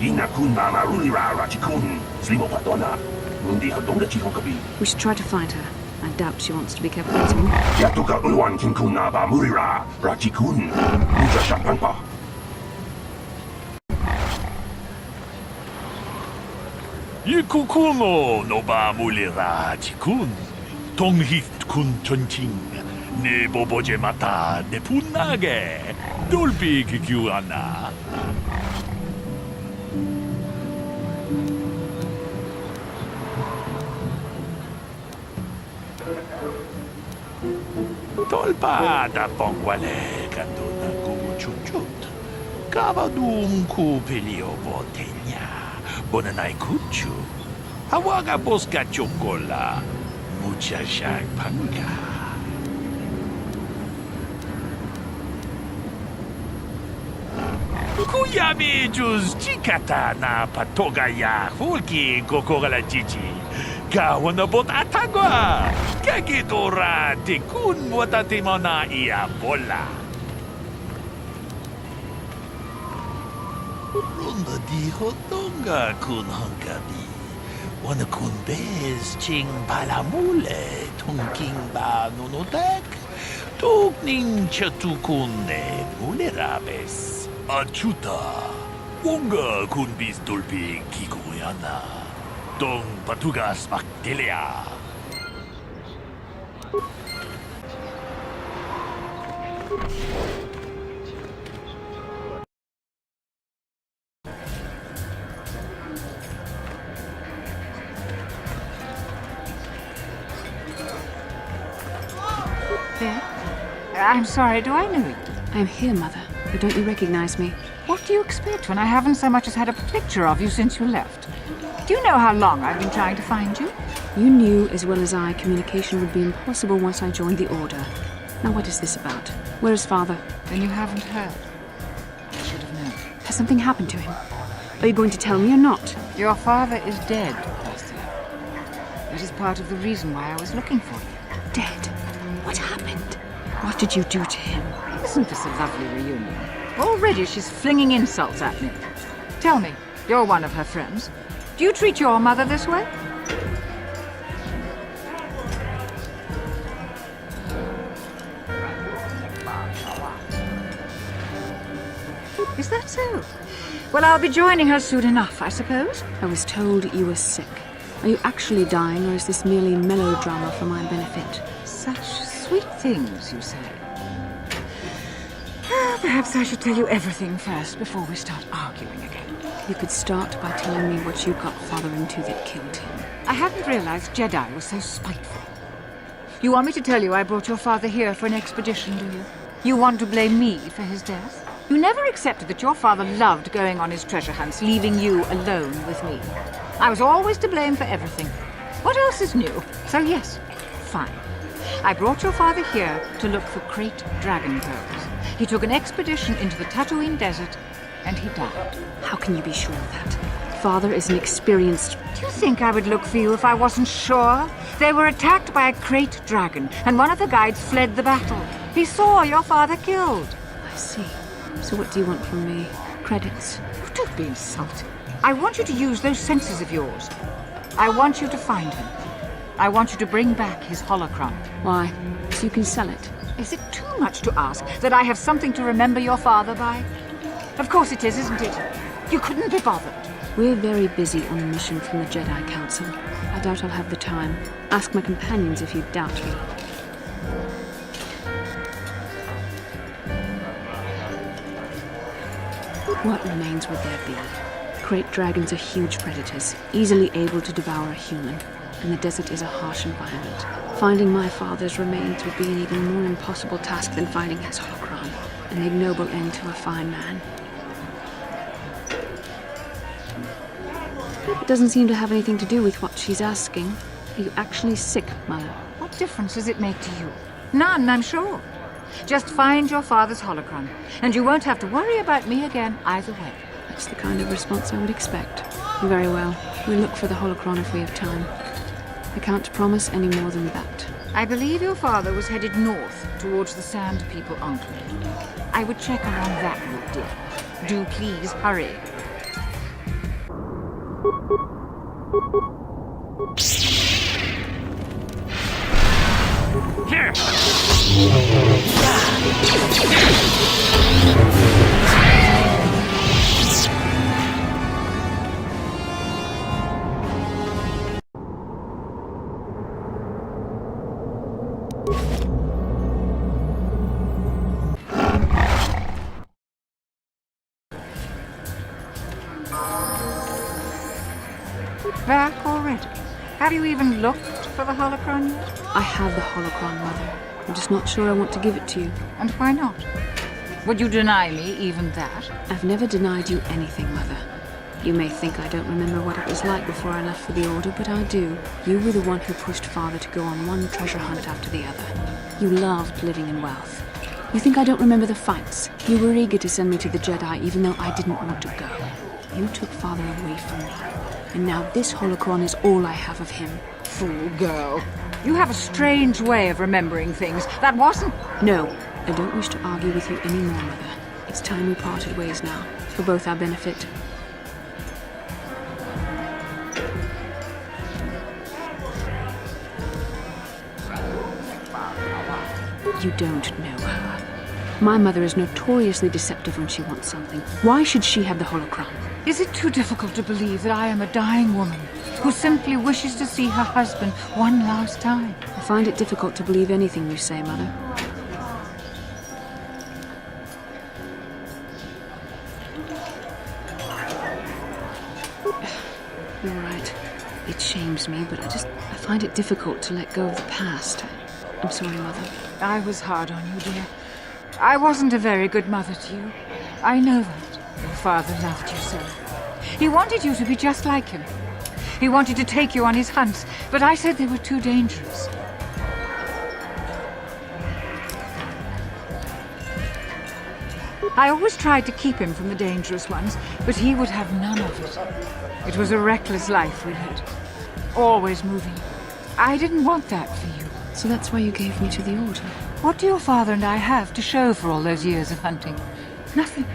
Ina kun mama rulira rachikun. Slimo padona. Mundi hodonga chihonkabi. We should try to find her. I doubt she wants to be kept waiting. Yatuka ulwan kinkuna ba mulira rachikun. Muja shakpanpa. Yikukumo no ba mulira chikun, tonghit kun chonching, ne boboje mata ne punage, dolpi kikyuana. Tolpa da pongwale kanduna ku chuchut, kabadum ku pelio botenya. Bonanay kuchu. Hawaga boska chokola. Mucha shag panga. Kuyami juz chikata na patogaya hulki kokogala chichi. Kawana bot atagwa. Kakitora tikun watatimona iya bola. Runda di hodonga kun hangabi. Wana kun bez ching palamule tungking ba nunotek. Tuk ning chatukune mulerabes. Achuta. Wonga kun bis dolpi kikuyana. Dong patugas maktelea. There? I'm sorry, do I know you? I'm here, Mother. But don't you recognize me? What do you expect when I haven't so much as had a picture of you since you left? Do you know how long I've been trying to find you? You knew as well as I communication would be impossible once I joined the Order. Now what is this about? Where is Father? Then you haven't heard. I should have known. Has something happened to him? Are you going to tell me or not? Your father is dead, Marcia. That is part of the reason why I was looking for you. Dead? What happened? What did you do to him? Isn't this a lovely reunion? Already she's flinging insults at me. Tell me, you're one of her friends. Do you treat your mother this way? Is that so? Well, I'll be joining her soon enough, I suppose. I was told you were sick. Are you actually dying, or is this merely melodrama for my benefit? Such sweet things, you say. Perhaps I should tell you everything first before we start arguing again. You could start by telling me what you got Father into that killed him. I hadn't realized Jedi was so spiteful. You want me to tell you I brought your father here for an expedition, do you? You want to blame me for his death? You never accepted that your father loved going on his treasure hunts, leaving you alone with me. I was always to blame for everything. What else is new? So yes, fine. I brought your father here to look for great dragon pearls. He took an expedition into the Tatooine desert, and he died. How can you be sure of that? Father is an experienced... Do you think I would look for you if I wasn't sure? They were attacked by a great dragon, and one of the guides fled the battle. He saw your father killed. I see. So what do you want from me? Credits? Oh, don't be insulting. I want you to use those senses of yours. I want you to find him. I want you to bring back his holocron. Why? So you can sell it? Is it too much to ask that I have something to remember your father by? Of course it is, isn't it? You couldn't be bothered. We're very busy on a mission from the Jedi Council. I doubt I'll have the time. Ask my companions if you doubt me. What remains would there be? Great dragons are huge predators, easily able to devour a human, and the desert is a harsh environment. Finding my father's remains would be an even more impossible task than finding his holocron, an ignoble end to a fine man. It doesn't seem to have anything to do with what she's asking. Are you actually sick, Mother? What difference does it make to you? None, I'm sure. Just find your father's holocron, and you won't have to worry about me again either way. That's the kind of response I would expect. Very well. We'll look for the holocron if we have time. I can't promise any more than that. I believe your father was headed north towards the Sand People Enclave. I would check along that route, dear. Do please hurry. Here! Back already? Have you even looked for the holocron yet? I have the holocron, Mother. I'm just not sure I want to give it to you. And why not? Would you deny me even that? I've never denied you anything, Mother. You may think I don't remember what it was like before I left for the Order, but I do. You were the one who pushed Father to go on one treasure hunt after the other. You loved living in wealth. You think I don't remember the fights? You were eager to send me to the Jedi even though I didn't want to go. You took Father away from me. And now this holocron is all I have of him. Fool girl. You have a strange way of remembering things. That wasn't... No, I don't wish to argue with you anymore, Mother. It's time we parted ways now, for both our benefit. You don't know her. My mother is notoriously deceptive when she wants something. Why should she have the holocron? Is it too difficult to believe that I am a dying woman who simply wishes to see her husband one last time? I find it difficult to believe anything you say, Mother. You're right. It shames me, but I find it difficult to let go of the past. I'm sorry, Mother. I was hard on you, dear. I wasn't a very good mother to you. I know that. Your father loved you so. He wanted you to be just like him. He wanted to take you on his hunts, but I said they were too dangerous. I always tried to keep him from the dangerous ones, but he would have none of it. It was a reckless life we led. Always moving. I didn't want that for you. So that's why you gave me to the Order? What do your father and I have to show for all those years of hunting? Nothing.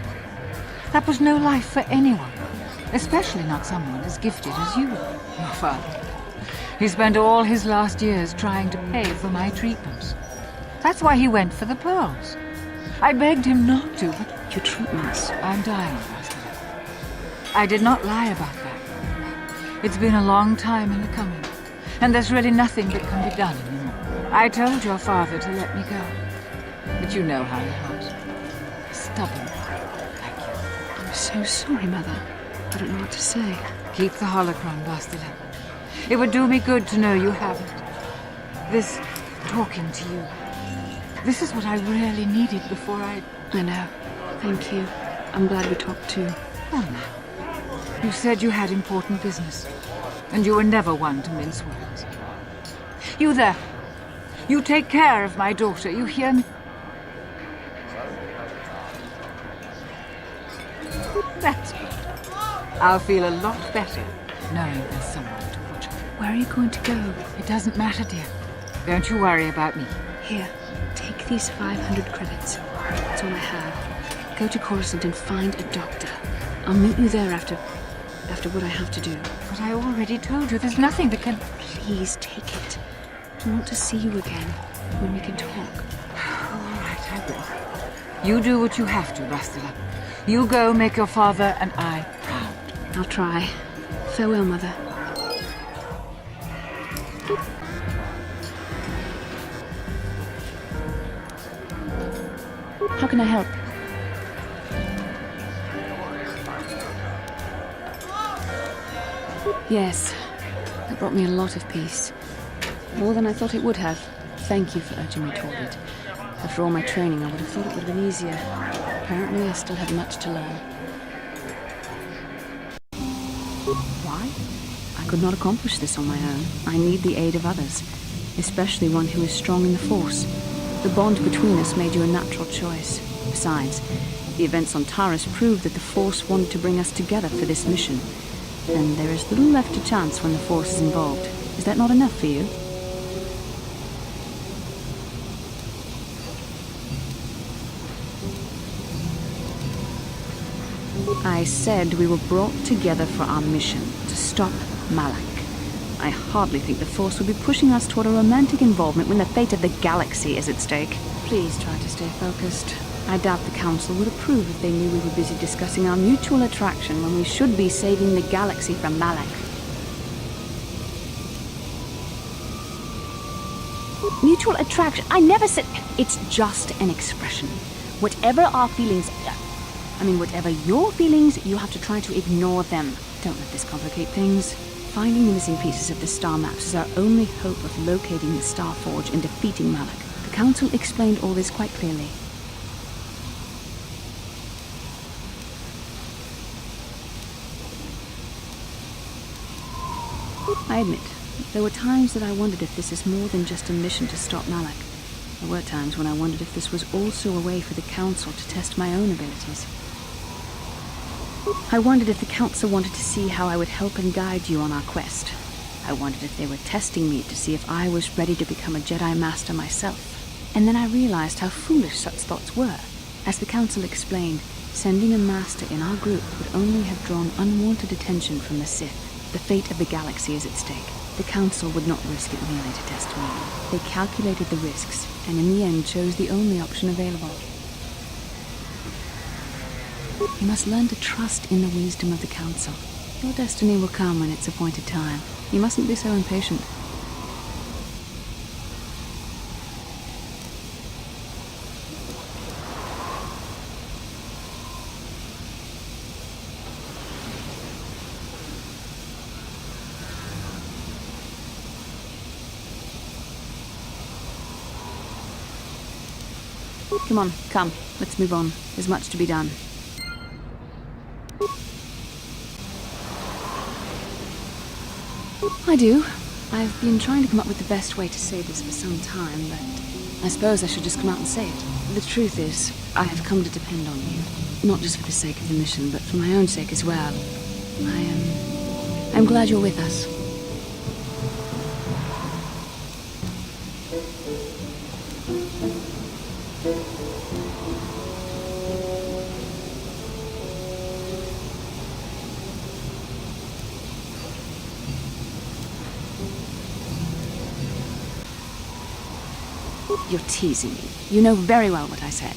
That was no life for anyone. Especially not someone as gifted as you, your father. He spent all his last years trying to pay for my treatments. That's why he went for the pearls. I begged him not to, but... Your treatments? I'm dying, Master. I did not lie about that. It's been a long time in the coming, and there's really nothing that can be done anymore. I told your father to let me go, but you know how he was. Stubborn, like you. I'm so sorry, Mother. I don't know what to say. Keep the holocron, Bastila. It would do me good to know you have it. This talking to you. This is what I really needed before I know. Thank you. I'm glad we talked too. Oh, no. You said you had important business, and you were never one to mince words. You there. You take care of my daughter, you hear me? That's good. I'll feel a lot better knowing there's someone to watch her. Where are you going to go? It doesn't matter, dear. Don't you worry about me. Here, take these 500 credits. That's all I have. Go to Coruscant and find a doctor. I'll meet you there after what I have to do. But I already told you there's nothing that can... Please take it. I want to see you again when we can talk. All right, I will. You do what you have to, Bastila. You go make your father and I proud. I'll try. Farewell, Mother. How can I help? Yes, that brought me a lot of peace. More than I thought it would have. Thank you for urging me toward it. After all my training, I would have thought it would have been easier. Apparently, I still have much to learn. Why? I could not accomplish this on my own. I need the aid of others, especially one who is strong in the Force. The bond between us made you a natural choice. Besides, the events on Taris proved that the Force wanted to bring us together for this mission. And there is little left to chance when the Force is involved. Is that not enough for you? I said we were brought together for our mission, to stop Malak. I hardly think the Force would be pushing us toward a romantic involvement when the fate of the galaxy is at stake. Please try to stay focused. I doubt the Council would approve if they knew we were busy discussing our mutual attraction when we should be saving the galaxy from Malak. Mutual attraction? I never said... It's just an expression. Whatever your feelings, you have to try to ignore them. Don't let this complicate things. Finding the missing pieces of the star maps is our only hope of locating the Star Forge and defeating Malak. The Council explained all this quite clearly. I admit, there were times that I wondered if this is more than just a mission to stop Malak. There were times when I wondered if this was also a way for the Council to test my own abilities. I wondered if the Council wanted to see how I would help and guide you on our quest. I wondered if they were testing me to see if I was ready to become a Jedi Master myself. And then I realized how foolish such thoughts were. As the Council explained, sending a Master in our group would only have drawn unwanted attention from the Sith. The fate of the galaxy is at stake. The Council would not risk it merely to test me. They calculated the risks, and in the end chose the only option available. You must learn to trust in the wisdom of the Council. Your destiny will come when its appointed time. You mustn't be so impatient. Come on, come. Let's move on. There's much to be done. I do. I've been trying to come up with the best way to say this for some time, but I suppose I should just come out and say it. The truth is, I have come to depend on you. Not just for the sake of the mission, but for my own sake as well. I'm glad you're with us. You're teasing me. You know very well what I said.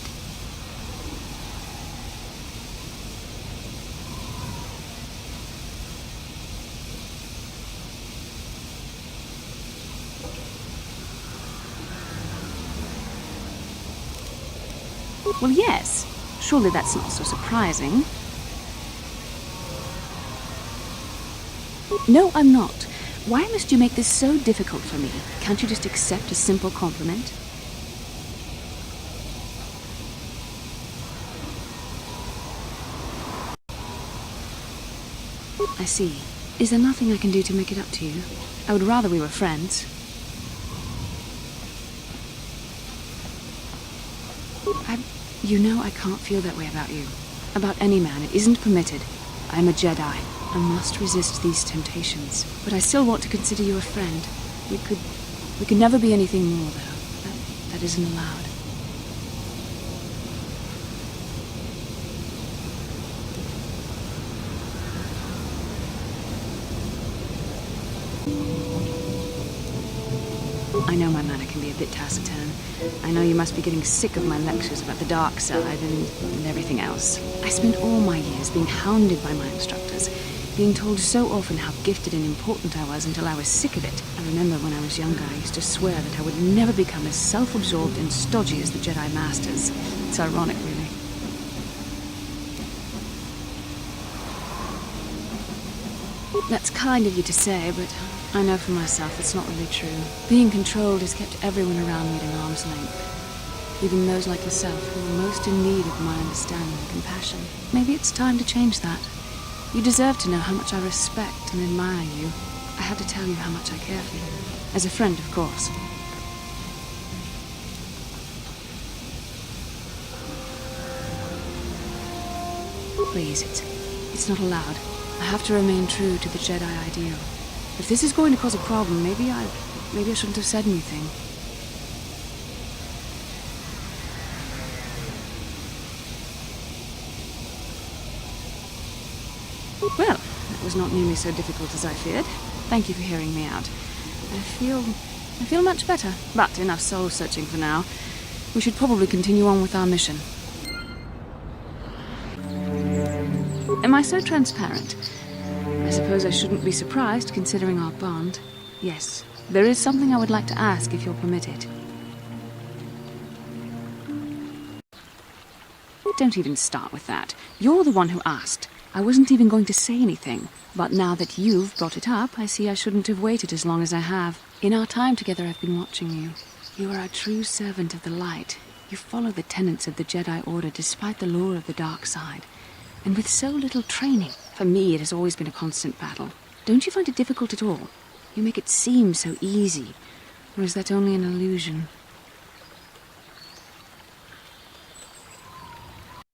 Well, yes. Surely that's not so surprising. No, I'm not. Why must you make this so difficult for me? Can't you just accept a simple compliment? I see. Is there nothing I can do to make it up to you? I would rather we were friends. You know I can't feel that way about you. About any man. It isn't permitted. I'm a Jedi. I must resist these temptations. But I still want to consider you a friend. We could never be anything more, though. That isn't allowed. I know my manner can be a bit taciturn. I know you must be getting sick of my lectures about the dark side and everything else. I spent all my years being hounded by my instructors, being told so often how gifted and important I was until I was sick of it. I remember when I was younger, I used to swear that I would never become as self-absorbed and stodgy as the Jedi Masters. It's ironic, really. That's kind of you to say, but I know for myself it's not really true. Being controlled has kept everyone around me at an arm's length. Even those like yourself who are most in need of my understanding and compassion. Maybe it's time to change that. You deserve to know how much I respect and admire you. I have to tell you how much I care for you. As a friend, of course. Please, it's not allowed. I have to remain true to the Jedi ideal. If this is going to cause a problem, maybe I shouldn't have said anything. Well, that was not nearly so difficult as I feared. Thank you for hearing me out. I feel much better, but enough soul-searching for now. We should probably continue on with our mission. Am I so transparent? I suppose I shouldn't be surprised, considering our bond. Yes, there is something I would like to ask, if you'll permit it. Don't even start with that. You're the one who asked. I wasn't even going to say anything. But now that you've brought it up, I see I shouldn't have waited as long as I have. In our time together, I've been watching you. You are a true servant of the light. You follow the tenets of the Jedi Order despite the lure of the dark side. And with so little training. For me, it has always been a constant battle. Don't you find it difficult at all? You make it seem so easy. Or is that only an illusion?